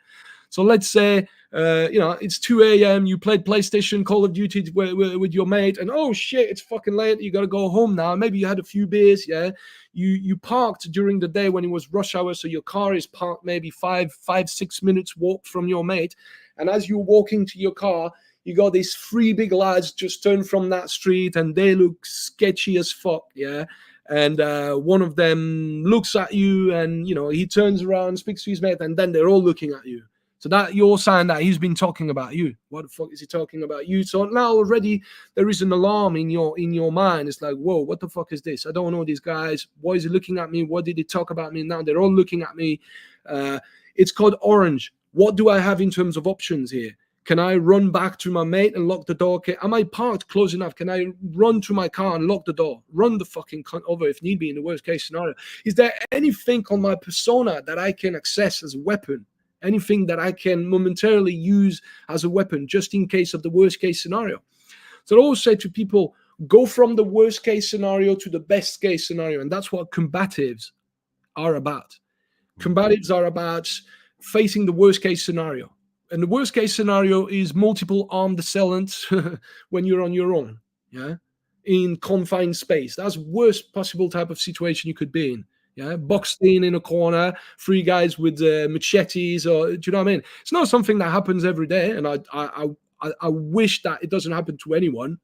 So let's say, it's 2 a.m. You played PlayStation, Call of Duty with your mate, and oh shit, it's fucking late. You got to go home now. Maybe you had a few beers. Yeah. You parked during the day when it was rush hour. So your car is parked maybe 5-6 minutes walk from your mate. And as you're walking to your car, you got these 3 big lads just turned from that street and they look sketchy as fuck. Yeah. And one of them looks at you and, he turns around, speaks to his mate, and then they're all looking at you. So that you're saying that he's been talking about you. What the fuck is he talking about you? So now already there is an alarm in your mind. It's like, whoa, what the fuck is this? I don't know these guys. Why is he looking at me? What did he talk about me? Now they're all looking at me. It's called orange. What do I have in terms of options here? Can I run back to my mate and lock the door? Am I parked close enough? Can I run to my car and lock the door? Run the fucking cunt over if need be in the worst case scenario. Is there anything on my persona that I can access as a weapon? Anything that I can momentarily use as a weapon just in case of the worst case scenario? So I always say to people, go from the worst case scenario to the best case scenario. And that's what combatives are about. Combatives are about facing the worst case scenario. And the worst case scenario is multiple armed assailants when you're on your own, yeah, in confined space. That's worst possible type of situation you could be in. Yeah, boxed in a corner, 3 guys with machetes, or do you know what I mean? It's not something that happens every day, and I wish that it doesn't happen to anyone.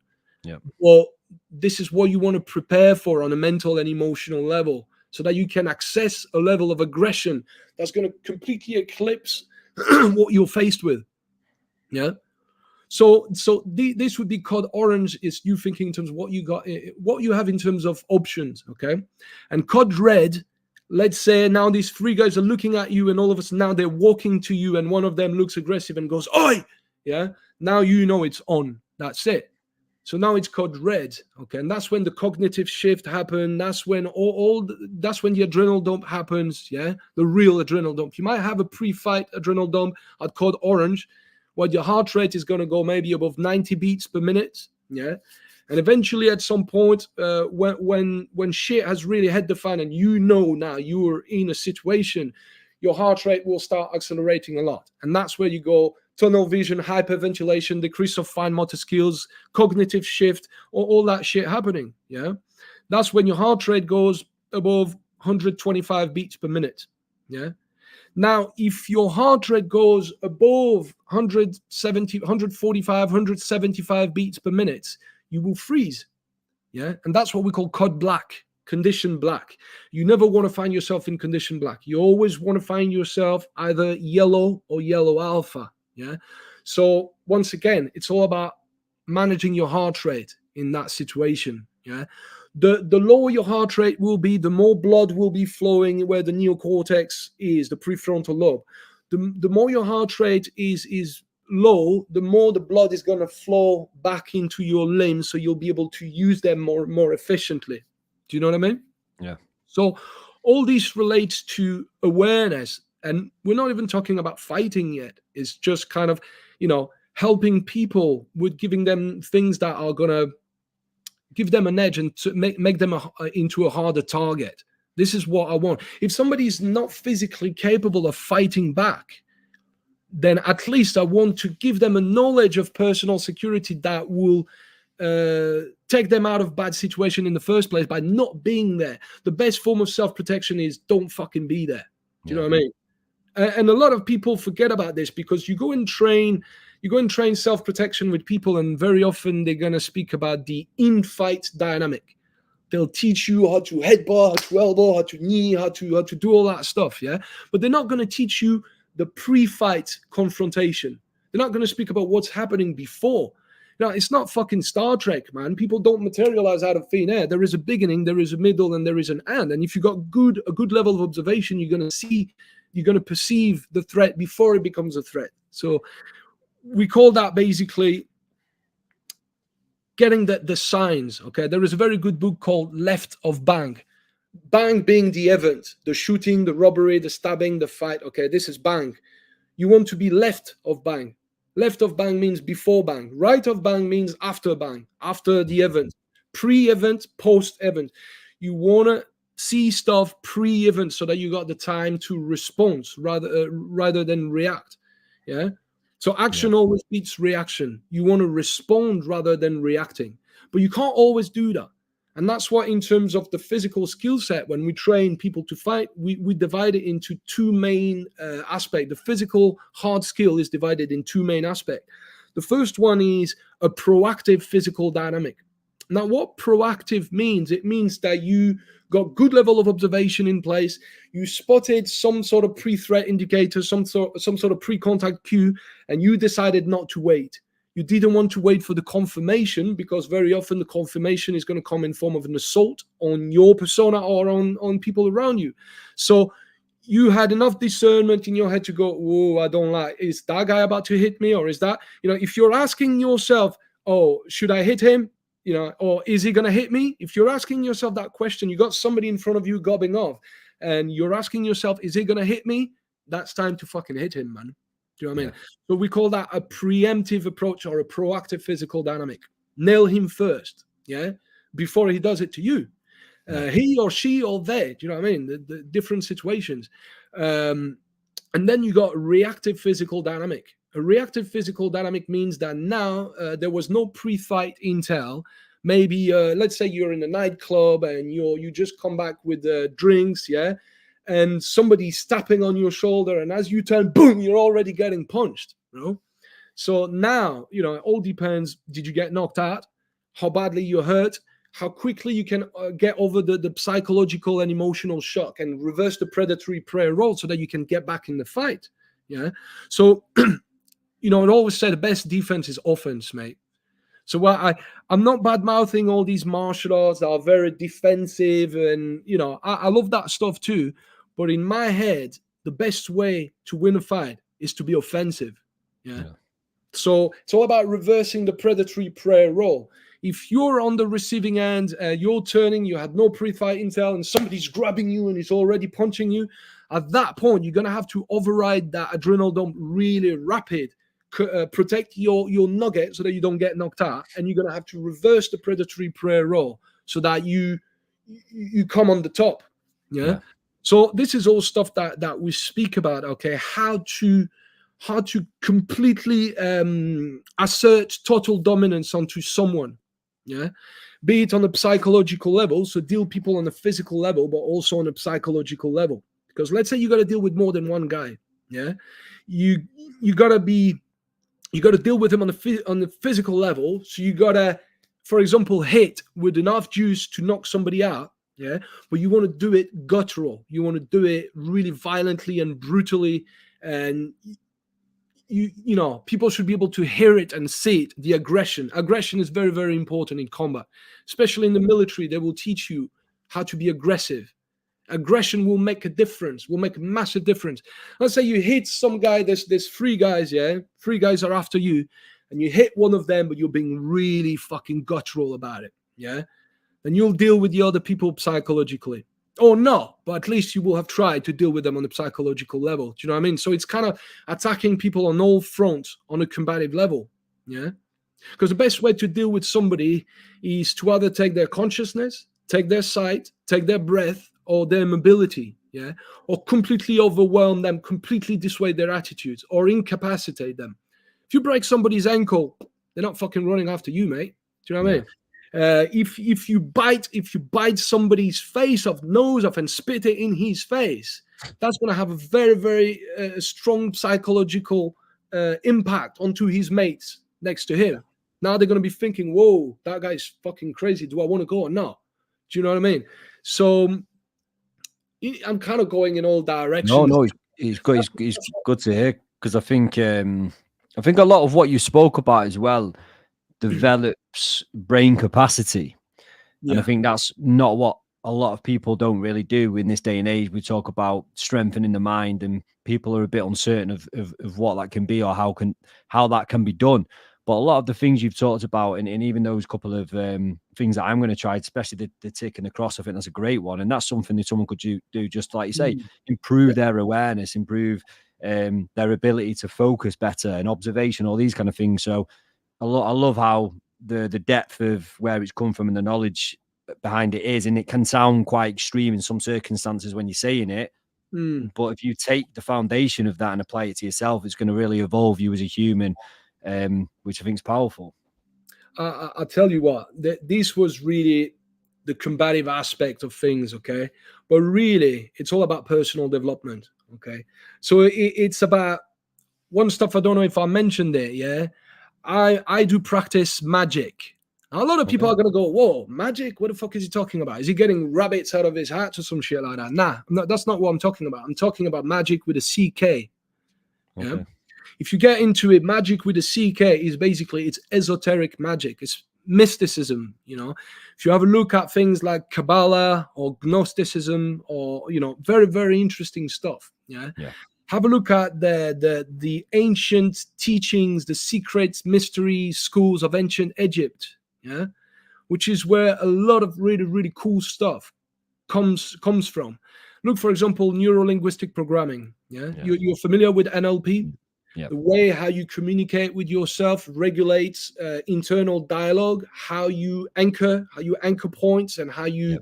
Yeah. Well, this is what you want to prepare for on a mental and emotional level, so that you can access a level of aggression that's going to completely eclipse what you're faced with. Yeah. So this would be code orange, is you thinking in terms of what you got, what you have in terms of options. Okay. And code red, let's say now these 3 guys are looking at you and all of a sudden now they're walking to you and one of them looks aggressive and goes, "Oi!" Yeah. Now it's on. That's it. So now it's code red. Okay. And that's when the cognitive shift happens. That's when that's when the adrenal dump happens. Yeah. The real adrenal dump. You might have a pre-fight adrenal dump at code orange, where your heart rate is going to go maybe above 90 beats per minute. Yeah. And eventually at some point, when shit has really hit the fan and now you're in a situation, your heart rate will start accelerating a lot. And that's where you go tunnel vision, hyperventilation, decrease of fine motor skills, cognitive shift, all that shit happening. Yeah. That's when your heart rate goes above 125 beats per minute. Yeah. Now, if your heart rate goes above 170, 145, 175 beats per minute, you will freeze. Yeah. And that's what we call code black. condition black. You never want to find yourself in condition black. You always want to find yourself either yellow or yellow alpha. Yeah. So once again, it's all about managing your heart rate in that situation. Yeah. The lower your heart rate will be, the more blood will be flowing where the neocortex is, the prefrontal lobe. The more your heart rate is low, the more the blood is going to flow back into your limbs, so you'll be able to use them more efficiently. Do you know what I mean? Yeah. So all this relates to awareness, and we're not even talking about fighting yet. It's just kind of, helping people with giving them things that are going to give them an edge and to make them into a harder target. This is what I want. If somebody is not physically capable of fighting back, then at least I want to give them a knowledge of personal security that will take them out of bad situation in the first place by not being there. The best form of self-protection is don't fucking be there. Do you know what I mean? And a lot of people forget about this, because you go and train self-protection with people, and very often they're going to speak about the in-fight dynamic. They'll teach you how to headbutt, how to elbow, how to knee, how to do all that stuff, yeah? But they're not going to teach you the pre-fight confrontation. They're not going to speak about what's happening before. Now, it's not fucking Star Trek, man. People don't materialize out of thin air. There is a beginning, there is a middle, and there is an end. And if you've got a good level of observation, you're going to perceive the threat before it becomes a threat. So we call that basically getting the signs, okay? There is a very good book called Left of Bang. Bang being the event, the shooting, the robbery, the stabbing, the fight. Okay, this is bang. You want to be left of bang. Left of bang means before bang. Right of bang means after bang, after the event. Pre-event, post-event. You want to see stuff pre-event so that you got the time to respond rather than react. Yeah. So action always beats reaction. You want to respond rather than reacting. But you can't always do that. And that's why, in terms of the physical skill set, when we train people to fight, we divide it into two main aspects. The physical hard skill is divided in two main aspects. The first one is a proactive physical dynamic. Now, what proactive means, it means that you got good level of observation in place. You spotted some sort of pre-threat indicator, some sort of pre-contact cue, and you decided not to wait. You didn't want to wait for the confirmation, because very often the confirmation is going to come in form of an assault on your persona or on people around you. So you had enough discernment in your head to go, "Whoa, I don't like, is that guy about to hit me? Or is that," if you're asking yourself, "Oh, should I hit him? Or is he going to hit me?" If you're asking yourself that question, you got somebody in front of you gobbing off, and you're asking yourself, "Is he going to hit me?" That's time to fucking hit him, man. Do you know what I mean? So we call that a preemptive approach, or a proactive physical dynamic. Nail him first, yeah, before he does it to you. He or she or they, do you know what I mean? The different situations. And then you got reactive physical dynamic. A reactive physical dynamic means that now there was no pre-fight intel. Maybe let's say you're in a nightclub and you just come back with drinks, yeah, and somebody's tapping on your shoulder, and as you turn, boom, you're already getting punched. So now it all depends. Did you get knocked out? How badly you're hurt? How quickly you can get over the psychological and emotional shock and reverse the predatory prey role so that you can get back in the fight. Yeah. So it always said the best defense is offense, mate. So I'm not bad-mouthing all these martial arts that are very defensive, and I love that stuff too. But in my head, the best way to win a fight is to be offensive. Yeah. So it's all about reversing the predatory prey role. If you're on the receiving end, you're turning, you had no pre-fight intel, and somebody's grabbing you and is already punching you, at that point, you're going to have to override that adrenaline dump really rapid, protect your nugget so that you don't get knocked out, and you're going to have to reverse the predatory prey role so that you come on the top. Yeah. So this is all stuff that we speak about. Okay, how to completely assert total dominance onto someone. Yeah, be it on a psychological level, so deal people on a physical level, but also on a psychological level. Because let's say you got to deal with more than one guy. Yeah, you got to deal with him on the physical level. So you got to, for example, hit with enough juice to knock somebody out. yeah, but you want to do it guttural. You want to do it really violently and brutally, and you know, people should be able to hear it and see it. The aggression is very, very important in combat, especially in the military. They will teach you how to be aggressive. Aggression will make a difference, will make a massive difference. Let's say you hit some guy, there's three guys, yeah, three guys are after you, and you hit one of them, but you're being really fucking guttural about it, yeah, and you'll deal with the other people psychologically. Or no, but at least you will have tried to deal with them on the psychological level. Do you know what I mean? So it's kind of attacking people on all fronts on a combative level, yeah? Because the best way to deal with somebody is to either take their consciousness, take their sight, take their breath, or their mobility, yeah? Or completely overwhelm them, completely dissuade their attitudes, or incapacitate them. If you break somebody's ankle, they're not fucking running after you, mate. Do you know what I mean? If you bite somebody's face off, nose off, and spit it in his face, that's going to have a very, very strong psychological impact onto his mates next to him. Now they're going to be thinking, "Whoa, that guy's fucking crazy. Do I want to go or not?" Do you know what I mean? So I'm kind of going in all directions. No, it's good. It's good to hear, because I think a lot of what you spoke about as well develops brain capacity. And I think that's not what a lot of people don't really do in this day and age. We talk about strengthening the mind, and people are a bit uncertain of what that can be, or how that can be done. But a lot of the things you've talked about, and even those couple of things that I'm going to try, especially the tick and the cross, I think that's a great one. And that's something that someone could do just like you say, improve their awareness, improve their ability to focus better, and observation, all these kind of things. So I love how the depth of where it's come from and the knowledge behind it is. And it can sound quite extreme in some circumstances when you're saying it. But if you take the foundation of that and apply it to yourself, it's going to really evolve you as a human, which I think is powerful. I'll tell you what, this was really the combative aspect of things, okay? But really, it's all about personal development, okay? So it's about one stuff, I don't know if I mentioned it, yeah? I do practice magic. A lot of people are going to go, whoa, magic? What the fuck is he talking about? Is he getting rabbits out of his hat or some shit like that? Nah, that's not what I'm talking about. I'm talking about magic with a CK. Yeah. If you get into it, magic with a CK is basically, it's esoteric magic. It's mysticism, you know. If you have a look at things like Kabbalah or Gnosticism, or, you know, very, very interesting stuff. Yeah. Have a look at the ancient teachings, the secrets, mystery schools of ancient Egypt, yeah, which is where a lot of really, really cool stuff comes from. Look, for example, neuro-linguistic programming. Yeah, you're familiar with NLP. The way how you communicate with yourself regulates internal dialogue, how you anchor points, and how you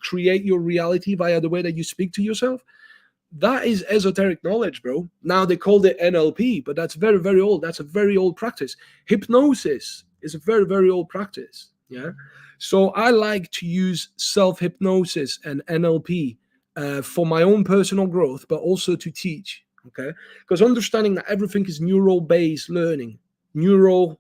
create your reality via the way that you speak to yourself. That is esoteric knowledge, bro. Now they called it NLP, but that's very, very old. That's a very old practice. Hypnosis is a very, very old practice. Yeah. So I like to use self-hypnosis and NLP for my own personal growth, but also to teach. Okay. Because understanding that everything is neural-based learning, neural-based.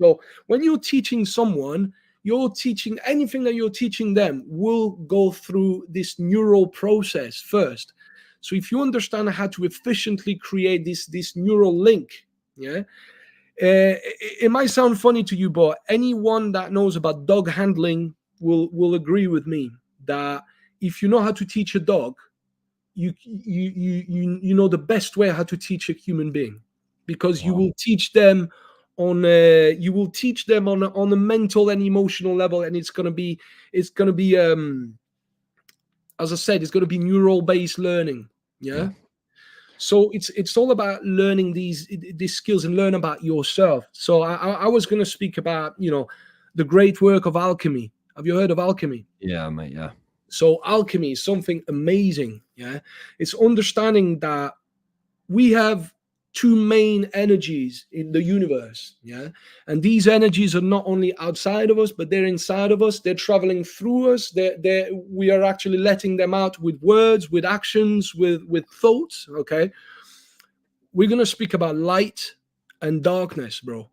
So when you're teaching someone, you're teaching anything that you're teaching them will go through this neural process first. So if you understand how to efficiently create this neural link, yeah, it might sound funny to you, but anyone that knows about dog handling will agree with me that if you know how to teach a dog, you know the best way how to teach a human being, because you will teach them on a mental and emotional level, and it's gonna be as I said, it's gonna be neural based learning. Yeah. So it's all about learning these skills and learn about yourself. So I was gonna speak about, you know, the great work of alchemy. Have you heard of alchemy? Yeah, mate. Yeah. So alchemy is something amazing. Yeah. It's understanding that we have two main energies in the universe. Yeah. And these energies are not only outside of us, but they're inside of us. They're traveling through us. We are actually letting them out with words, with actions, with thoughts. Okay. We're going to speak about light and darkness, bro.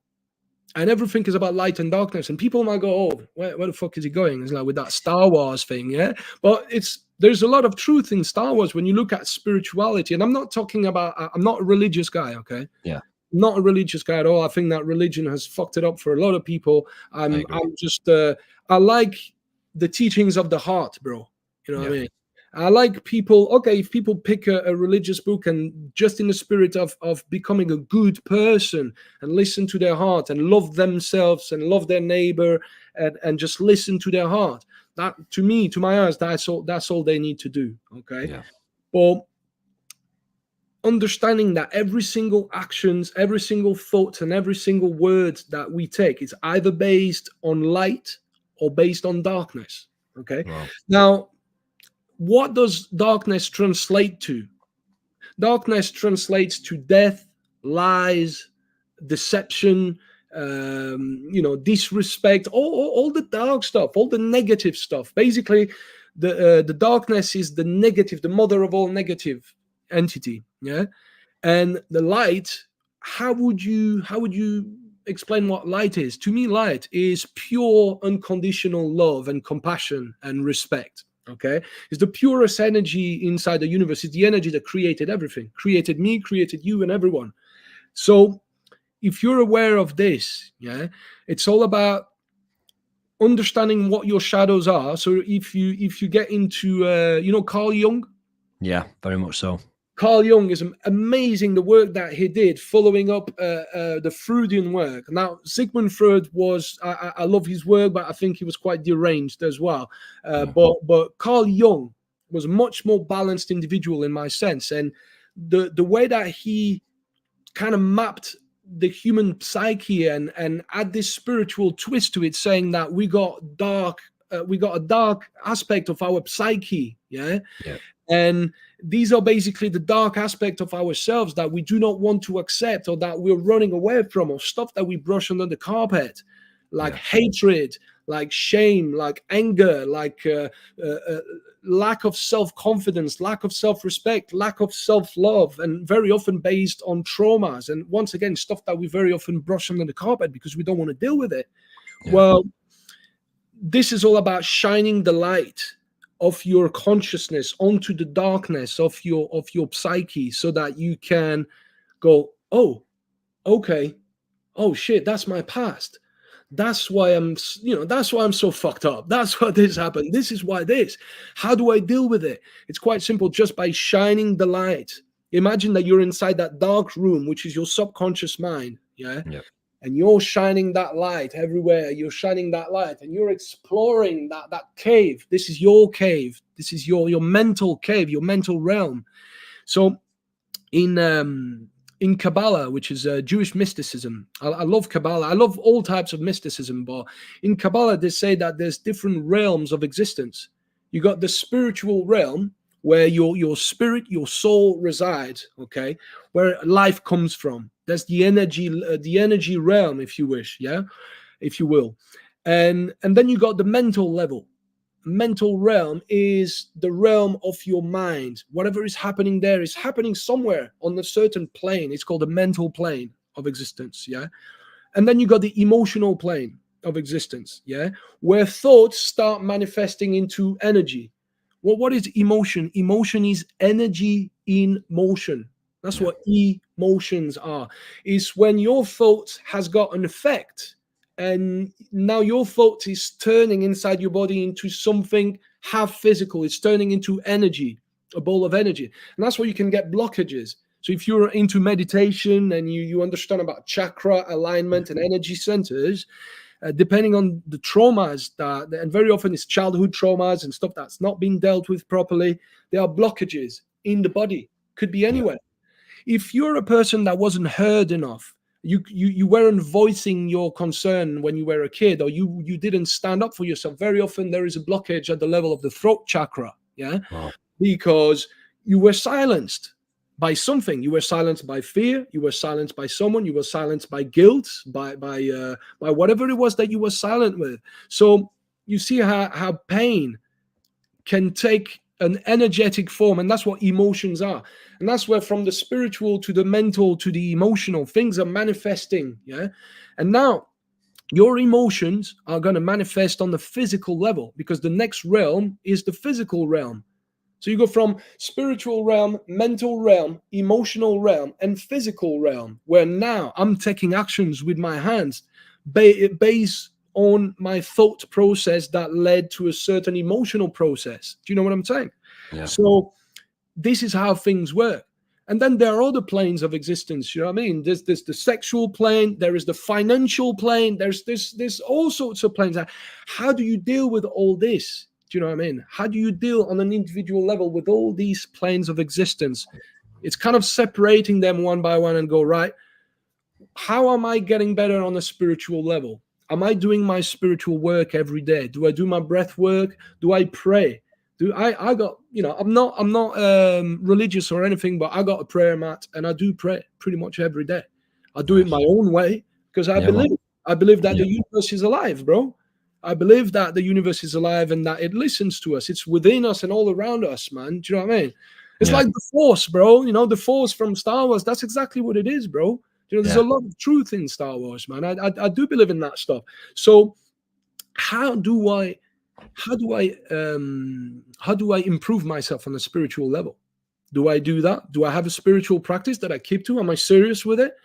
and everything is about light and darkness. And people might go, "Oh, where the fuck is he going?" It's like with that Star Wars thing, yeah. But there's a lot of truth in Star Wars when you look at spirituality. And I'm not talking about. I'm not a religious guy, okay? Yeah. Not a religious guy at all. I think that religion has fucked it up for a lot of people. I'm just. I like the teachings of the heart, bro. You know what I mean? I like people, okay, if people pick a religious book and just in the spirit of becoming a good person and listen to their heart and love themselves and love their neighbor and just listen to their heart, that to me, to my eyes, that's all they need to do, okay? Yeah. Well, understanding that every single actions, every single thought and every single word that we take is either based on light or based on darkness, okay? Wow. Now, what does darkness translate to? Darkness translates to death, lies, deception, disrespect, all the dark stuff, all the negative stuff. Basically, the darkness is the negative, the mother of all negative entity. Yeah, and the light. How would you explain what light is? To me, light is pure, unconditional love and compassion and respect. Okay, it's the purest energy inside the universe. It's the energy that created everything, created me, created you, and everyone. So if you're aware of this, yeah, it's all about understanding what your shadows are. So if you get into Carl Jung. Yeah, very much so. Carl Jung is amazing, the work that he did following up the Freudian work. Now, Sigmund Freud was, I love his work, but I think he was quite deranged as well. But Carl Jung was a much more balanced individual in my sense. And the way that he kind of mapped the human psyche and add this spiritual twist to it, saying that we got a dark aspect of our psyche, yeah? And these are basically the dark aspect of ourselves that we do not want to accept, or that we're running away from, or stuff that we brush under the carpet, like hatred, like shame, like anger, like lack of self-confidence, lack of self-respect, lack of self-love, and very often based on traumas. And once again, stuff that we very often brush under the carpet because we don't want to deal with it. Well, this is all about shining the light of your consciousness onto the darkness of your psyche, so that you can go, oh, okay, oh shit, that's my past. That's why I'm so fucked up. That's why this happened. This is why this. How do I deal with it? It's quite simple, just by shining the light. Imagine that you're inside that dark room, which is your subconscious mind, and you're shining that light everywhere. You're shining that light and you're exploring that cave. This is your cave. This is your mental cave, your mental realm. So in Kabbalah, which is Jewish mysticism, I love Kabbalah. I love all types of mysticism, but in Kabbalah, they say that there's different realms of existence. You got the spiritual realm, where your spirit, your soul resides, okay, where life comes from. That's the energy realm, if you wish, if you will. And then you got the mental level. Mental realm is the realm of your mind. Whatever is happening there is happening somewhere on a certain plane. It's called the mental plane of existence, And then you got the emotional plane of existence, where thoughts start manifesting into energy. Well, what is emotion? Emotion is energy in motion. That's what emotions are. It's when your thought has got an effect, and now your thought is turning inside your body into something half physical. It's turning into energy, a ball of energy. And that's where you can get blockages. So if you're into meditation and you understand about chakra alignment and energy centers, depending on the traumas and very often it's childhood traumas and stuff that's not been dealt with properly, there are blockages in the body. Could be anywhere. If you're a person that wasn't heard enough, you weren't voicing your concern when you were a kid, or you didn't stand up for yourself, very often there is a blockage at the level of the throat chakra, because you were silenced by something. You were silenced by fear, you were silenced by someone, you were silenced by guilt, by whatever it was that you were silent with. So you see how pain can take an energetic form, and that's what emotions are. And that's where, from the spiritual to the mental to the emotional, things are manifesting. And now your emotions are going to manifest on the physical level, because the next realm is the physical realm. So you go from spiritual realm, mental realm, emotional realm, and physical realm, where now I'm taking actions with my hands based on my thought process that led to a certain emotional process. Do you know what I'm saying? Yeah. So this is how things work. And then there are other planes of existence. You know what I mean? There's the sexual plane. There is the financial plane. There's all sorts of planes. How do you deal with all this? Do you know what I mean? How do you deal on an individual level with all these planes of existence? It's kind of separating them one by one and go, right, how am I getting better on a spiritual level? Am I doing my spiritual work every day? Do I do my breath work? Do I pray? I got, I'm not religious or anything, but I got a prayer mat and I do pray pretty much every day. I do it my own way because I believe that the universe is alive, bro. I believe that the universe is alive and that it listens to us. It's within us and all around us, man. Do you know what I mean? It's like the Force, bro. The Force from Star Wars. That's exactly what it is, bro. There's a lot of truth in Star Wars, man. I do believe in that stuff. So how do I improve myself on a spiritual level? Do I do that? Do I have a spiritual practice that I keep to? Am I serious with it?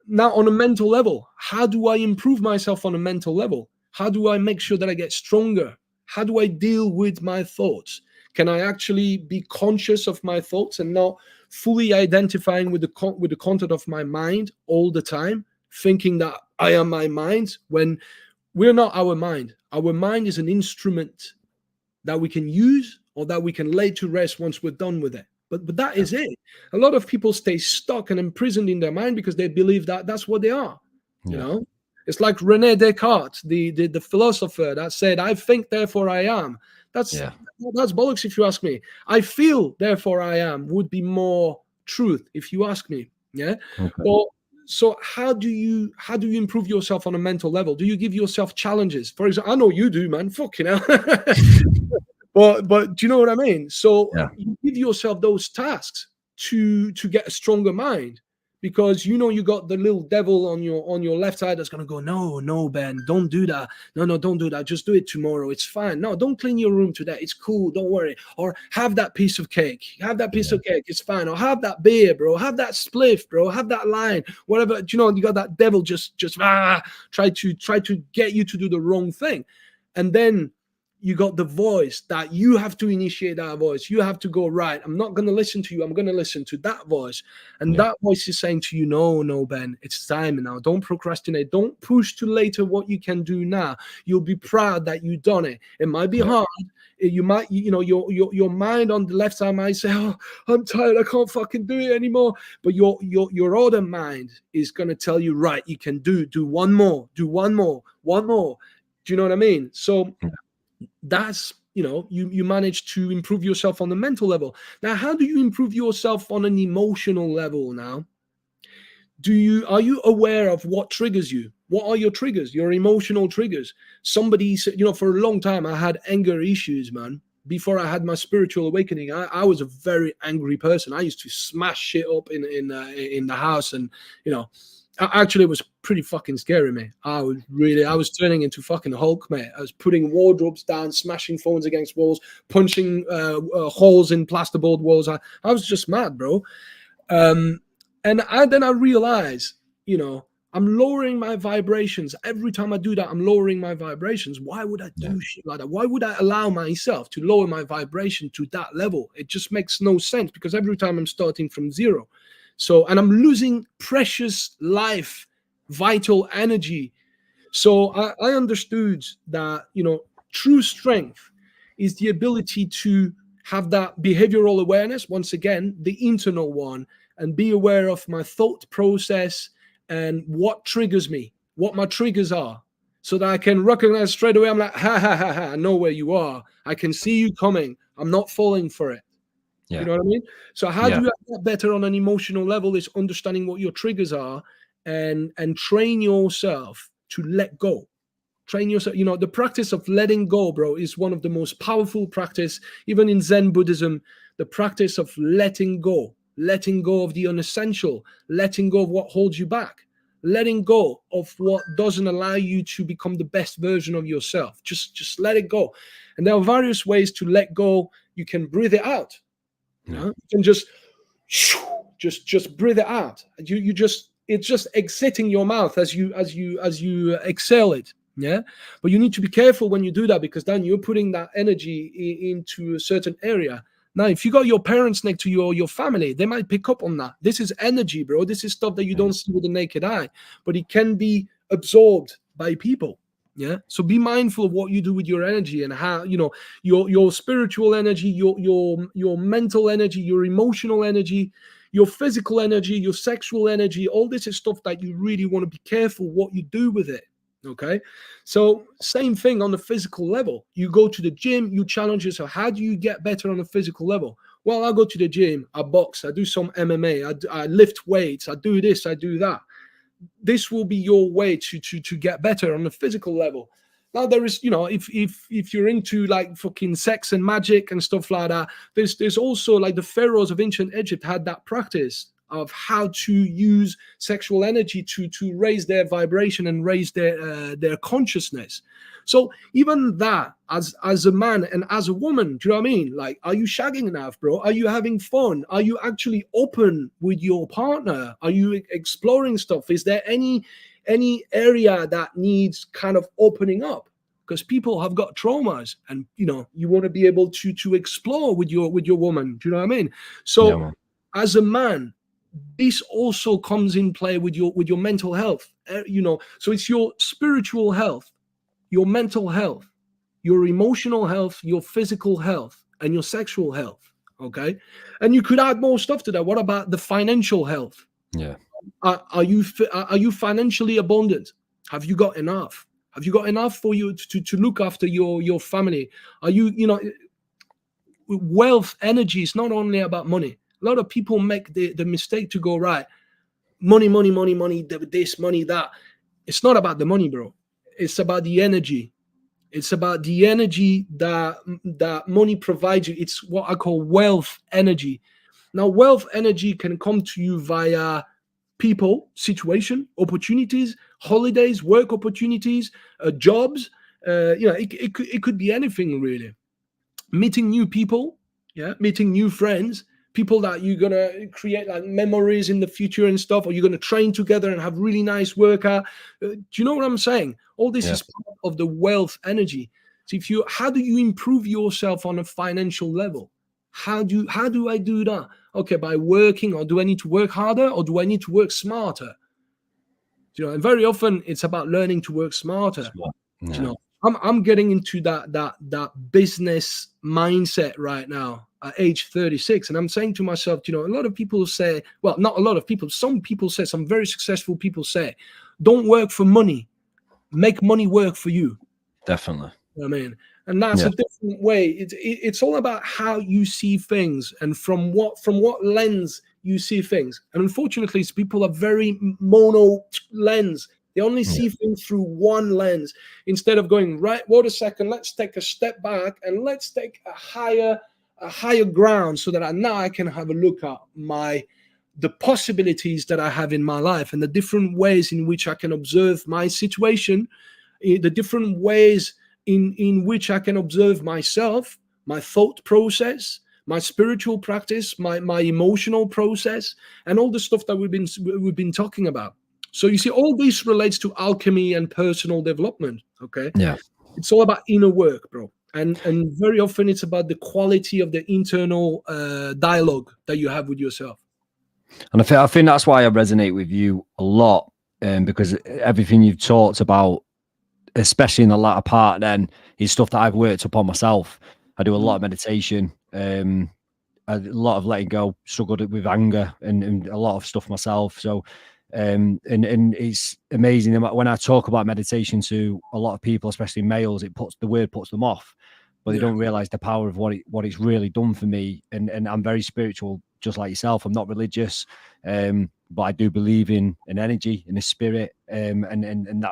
Now, on a mental level, how do I improve myself on a mental level? How do I make sure that I get stronger? How do I deal with my thoughts? Can I actually be conscious of my thoughts and not fully identifying with the content of my mind all the time, thinking that I am my mind when we're not our mind? Our mind is an instrument that we can use or that we can lay to rest once we're done with it. But that is it. A lot of people stay stuck and imprisoned in their mind because they believe that that's what they are. You know, it's like René Descartes, the philosopher that said, "I think, therefore I am." That's bollocks, if you ask me. "I feel, therefore I am" would be more truth, if you ask me. Yeah. Okay. Well, so how do you improve yourself on a mental level? Do you give yourself challenges? For example, I know you do, man. Fucking hell. But do you know what I mean? So you give yourself those tasks to get a stronger mind, because you got the little devil on your left side that's gonna go, no, Ben, don't do that. No, don't do that. Just do it tomorrow. It's fine. No, don't clean your room today. It's cool. Don't worry. Or have that piece of cake. Have that piece of cake. It's fine. Or have that beer, bro. Have that spliff, bro. Have that line. Whatever. You got that devil just try to get you to do the wrong thing, and then you got the voice that you have to initiate that voice. You have to go, right, I'm not going to listen to you. I'm going to listen to that voice. And that voice is saying to you, no, Ben, it's time now. Don't procrastinate. Don't push to later what you can do now. You'll be proud that you've done it. It might be hard. You might, your mind on the left side might say, "Oh, I'm tired. I can't fucking do it anymore." But your other mind is going to tell you, right, you can do one more. Do one more. Do you know what I mean? So that's, you manage to improve yourself on the mental level. Now, how do you improve yourself on an emotional level now? Are you aware of what triggers you? What are your triggers, your emotional triggers? Somebody said, for a long time, I had anger issues, man. Before I had my spiritual awakening, I was a very angry person. I used to smash shit up in the house, and, actually, it was pretty fucking scary, mate. I was turning into fucking Hulk, mate. I was putting wardrobes down, smashing phones against walls, punching holes in plasterboard walls. I was just mad, bro. And then I realized, I'm lowering my vibrations. Every time I do that, I'm lowering my vibrations. Why would I do shit like that? Why would I allow myself to lower my vibration to that level? It just makes no sense, because every time I'm starting from zero. So, and I'm losing precious life, vital energy. So I understood that, true strength is the ability to have that behavioral awareness, once again, the internal one, and be aware of my thought process and what triggers me, what my triggers are, so that I can recognize straight away. I'm like, I know where you are. I can see you coming. I'm not falling for it. You know what I mean? So how do you get better on an emotional level is understanding what your triggers are, and train yourself to let go. Train yourself. The practice of letting go, bro, is one of the most powerful practice, even in Zen Buddhism. The practice of letting go of the unessential, letting go of what holds you back, letting go of what doesn't allow you to become the best version of yourself. Just let it go. And there are various ways to let go. You can breathe it out. You can just breathe it out. It's just exiting your mouth as you exhale it. Yeah, but you need to be careful when you do that, because then you're putting that energy into a certain area. Now, if you got your parents next to you or your family, they might pick up on that. This is energy, bro. This is stuff that you don't see with the naked eye, but it can be absorbed by people. Yeah. So be mindful of what you do with your energy, and how, your spiritual energy, your mental energy, your emotional energy, your physical energy, your sexual energy. All this is stuff that you really want to be careful what you do with it. Okay. So same thing on the physical level. You go to the gym, you challenge yourself. How do you get better on a physical level? Well, I go to the gym, I box, I do some MMA, I lift weights, I do this, I do that. This will be your way to get better on the physical level. Now, there is, if you're into like fucking sex and magic and stuff like that, there's also, like, the pharaohs of ancient Egypt had that practice of how to use sexual energy to raise their vibration and raise their consciousness. So even that, as a man and as a woman, do you know what I mean? Like, are you shagging enough, bro? Are you having fun? Are you actually open with your partner? Are you exploring stuff? Is there any area that needs kind of opening up? Because people have got traumas, and you want to be able to explore with your woman. Do you know what I mean? So as a man, this also comes in play with your mental health. So it's your spiritual health, your mental health, your emotional health, your physical health, and your sexual health. Okay, and you could add more stuff to that. What about the financial health? Yeah. Are you financially abundant? Have you got enough? Have you got enough for you to look after your family? Are wealth energy is not only about money. A lot of people make the mistake to go, right, money, this, money, that. It's not about the money, bro. It's about the energy. It's about the energy that money provides you. It's what I call wealth energy. Now, wealth energy can come to you via people, situation, opportunities, holidays, work opportunities, jobs. It could be anything, really. Meeting new people, meeting new friends, people that you're gonna create like memories in the future and stuff, or you're gonna train together and have really nice workout. Do you know what I'm saying? All this is part of the wealth energy. So how do you improve yourself on a financial level? How do I do that? Okay, by working, or do I need to work harder, or do I need to work smarter? And very often it's about learning to work smarter. I'm getting into that business mindset right now at age 36, and I'm saying to myself, a lot of people say, well, not a lot of people, some people say, some very successful people say, don't work for money, make money work for you. Definitely. I mean, and that's a different way. It's all about how you see things, and from what lens you see things. And unfortunately, people are very mono lens. They only see things through one lens, instead of going, right, wait a second, let's take a step back and let's take a higher ground, so that now I can have a look at the possibilities that I have in my life, and the different ways in which I can observe my situation, the different ways in which I can observe myself, my thought process, my spiritual practice, my emotional process, and all the stuff that we've been talking about. So you see, all this relates to alchemy and personal development. Okay. Yeah. It's all about inner work, bro. And very often it's about the quality of the internal dialogue that you have with yourself. And I think that's why I resonate with you a lot, because everything you've talked about, especially in the latter part, then, is stuff that I've worked upon myself. I do a lot of meditation, a lot of letting go, struggled with anger and a lot of stuff myself. So, and it's amazing when I talk about meditation to a lot of people, especially males, the word puts them off, but they don't realize the power of what it's really done for me. And I'm very spiritual, just like yourself. I'm not religious, but I do believe in energy, in the spirit, and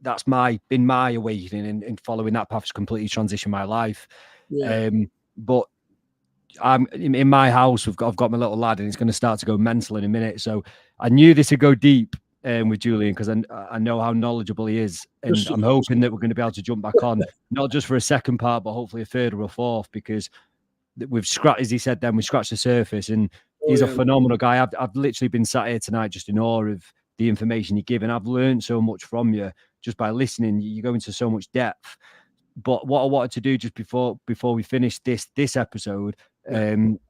that's been my awakening, and following that path has completely transitioned my life. But I'm in my house. I've got my little lad, and he's going to start to go mental in a minute. So I knew this would go deep, with Julien, because I know how knowledgeable he is, and Just- I'm hoping that we're going to be able to jump back on, not just for a second part, but hopefully a third or a fourth, because we've scratched, as he said, then we scratched the surface, and he's a phenomenal guy. I've literally been sat here tonight just in awe of the information you give, and I've learned so much from you just by listening. You go into so much depth. But what I wanted to do just before we finish this episode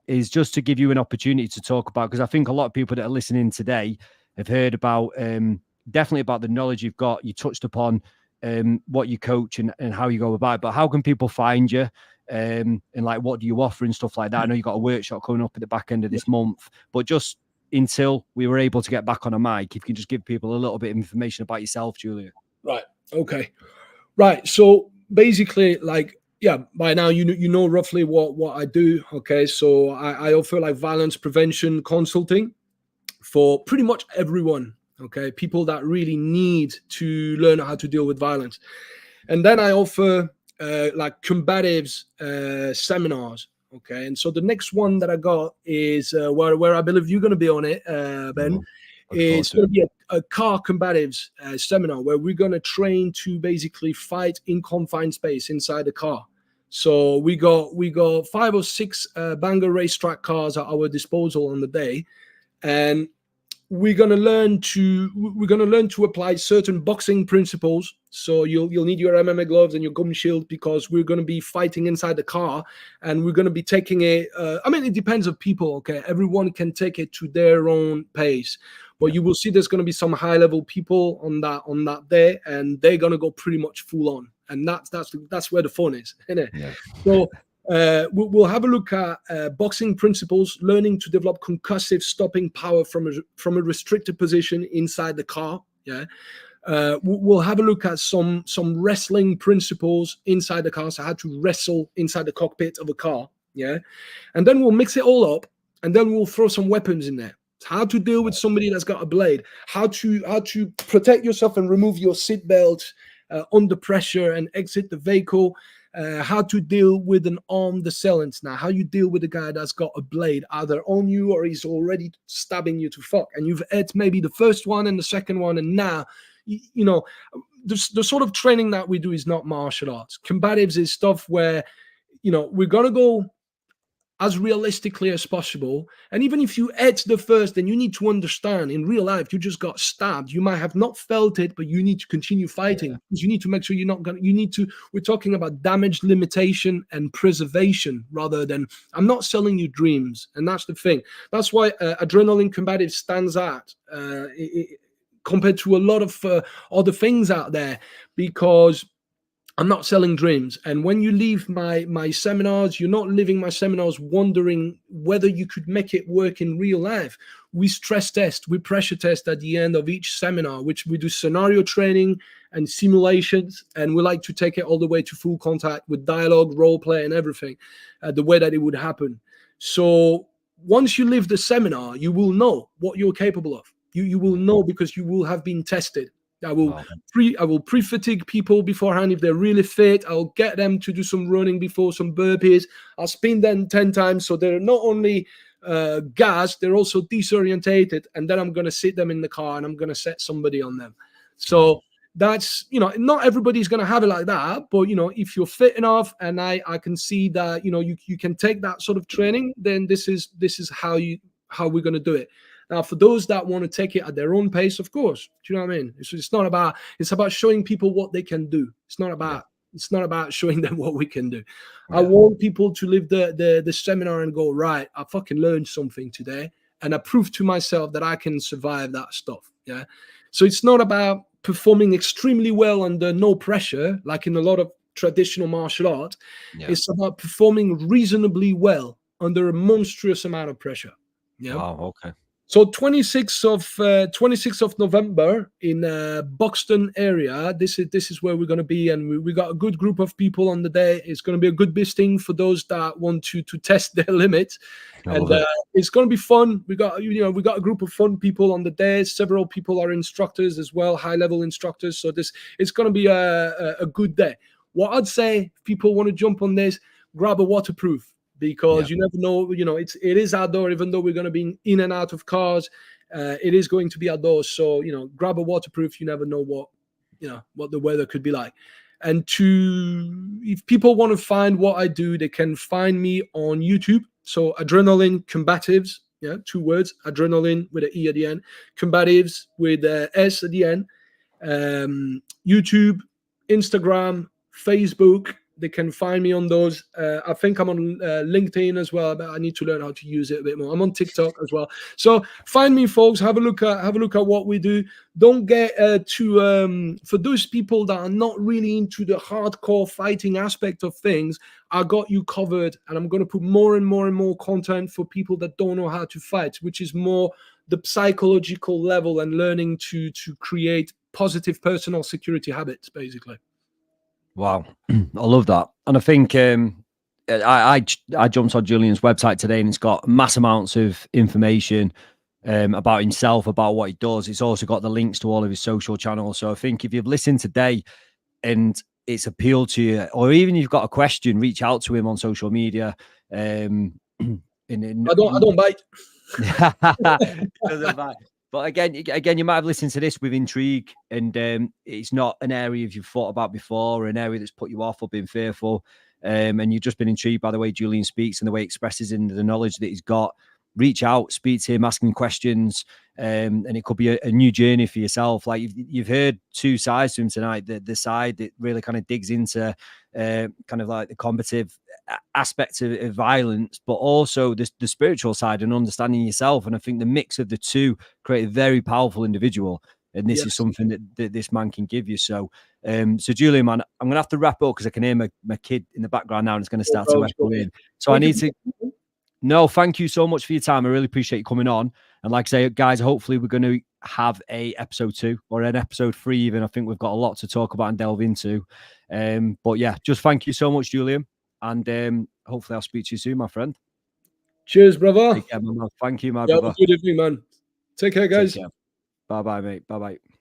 is just to give you an opportunity to talk about, because I think a lot of people that are listening today have heard about definitely about the knowledge you've got. You touched upon what you coach and how you go about it, but how can people find you? And like, what do you offer and stuff like that? I know you got a workshop coming up at the back end of this month, but just until we were able to get back on a mic, if you can just give people a little bit of information about yourself, Julien. Right. Okay. Right. So basically, like, yeah, by now you know roughly what I do. Okay. So I offer like violence prevention consulting for pretty much everyone. Okay. People that really need to learn how to deal with violence. And then I offer like combatives seminars. Okay. And so the next one that I got is where I believe you're going to be on it, Ben. It's going to be a car combatives seminar where we're going to train to basically fight in confined space inside the car. So we got 5 or 6 banger racetrack cars at our disposal on the day, and we're going to learn to apply certain boxing principles. So you'll need your MMA gloves and your gum shield, because we're going to be fighting inside the car, and we're going to be taking it. I mean, it depends on people. Okay, everyone can take it to their own pace, but you will see there's going to be some high level people on that day, and they're going to go pretty much full on, and that's where the fun is, isn't it? Yeah. So. We'll have a look at boxing principles, learning to develop concussive stopping power from a restricted position inside the car. Yeah, we'll have a look at some wrestling principles inside the car, so how to wrestle inside the cockpit of a car. Yeah, and then we'll mix it all up, and then we'll throw some weapons in there. How to deal with somebody that's got a blade, how to protect yourself and remove your seatbelt under pressure and exit the vehicle. How to deal with an armed assailant. Now, how you deal with a guy that's got a blade either on you or he's already stabbing you to fuck, and you've had maybe the first one and the second one, and now, you know, the sort of training that we do is not martial arts. Combatives is stuff where, you know, we're gonna go as realistically as possible. And even if you ate the first, then you need to understand in real life, you just got stabbed. You might have not felt it, but you need to continue fighting, because you need to make sure you're not going to, we're talking about damage limitation and preservation rather than, I'm not selling you dreams. And that's the thing. That's why Adrenaline Combatives stands out compared to a lot of other things out there, because I'm not selling dreams. And when you leave my seminars, you're not leaving my seminars wondering whether you could make it work in real life. We stress test, we pressure test at the end of each seminar, which we do scenario training and simulations. And we like to take it all the way to full contact with dialogue, role play, and everything, the way that it would happen. So once you leave the seminar, you will know what you're capable of. You will know, because you will have been tested. I will pre-fatigue people beforehand if they're really fit. I'll get them to do some running before, some burpees. I'll spin them 10 times, so they're not only gassed, they're also disorientated. And then I'm going to sit them in the car and I'm going to set somebody on them. So that's, you know, not everybody's going to have it like that, but, you know, if you're fit enough and I can see that, you know, you can take that sort of training, then this is how we're going to do it. Now, for those that want to take it at their own pace, of course, do you know what I mean? It's not about, it's about showing people what they can do. It's not about showing them what we can do. Yeah. I want people to leave the seminar and go, right, I fucking learned something today, and I proved to myself that I can survive that stuff. Yeah. So it's not about performing extremely well under no pressure, like in a lot of traditional martial art. Yeah. It's about performing reasonably well under a monstrous amount of pressure. Yeah. Wow. Okay. So 26th of November in Buxton area. This is where we're going to be, and we got a good group of people on the day. It's going to be a good bisting for those that want to test their limits, and it's going to be fun. We got a group of fun people on the day. Several people are instructors as well, high level instructors. So it's going to be a good day. What I'd say, if people want to jump on this, grab a waterproof because you never know. You know, it is outdoor, even though we're going to be in and out of cars. It is going to be outdoors, so you know, grab a waterproof. You never know what the weather could be like. And if people want to find what I do, they can find me on YouTube. So Adrenaline Combatives, 2 words, Adrenaline with an E at the end, Combatives with a S at the end. YouTube, Instagram, Facebook. They can find me on those. I think I'm on LinkedIn as well, but I need to learn how to use it a bit more. I'm on TikTok as well. So find me, folks. Have a look at what we do. Don't get for those people that are not really into the hardcore fighting aspect of things. I got you covered, and I'm going to put more and more and more content for people that don't know how to fight, which is more the psychological level and learning to create positive personal security habits, basically. Wow, I love that. And I think I jumped on Julian's website today, and it's got mass amounts of information about himself, about what he does. It's also got the links to all of his social channels. So I think if you've listened today and it's appealed to you, or even you've got a question, reach out to him on social media. I don't bite. Doesn't bite. But again, you might have listened to this with intrigue, and it's not an area you've thought about before, or an area that's put you off or been fearful, and you've just been intrigued by the way Julien speaks and the way he expresses in the knowledge that he's got. Reach out, speak to him, ask him questions, and it could be a new journey for yourself. Like you've heard 2 sides to him tonight. The side that really kind of digs into kind of like the combative aspects of violence, but also the spiritual side and understanding yourself. And I think the mix of the 2 create a very powerful individual. And this is something that this man can give you. So, Julien, man, I'm gonna have to wrap up because I can hear my kid in the background now, and it's going to start to echo in. So I need to. No, thank you so much for your time. I really appreciate you coming on. And like I say, guys, hopefully we're going to have a episode 2 or an episode 3 even. I think we've got a lot to talk about and delve into. But yeah, just thank you so much, Julien. And hopefully I'll speak to you soon, my friend. Cheers, brother. Take care, man. Thank you, my brother. Good evening, man. Take care, guys. Bye-bye, mate. Bye-bye.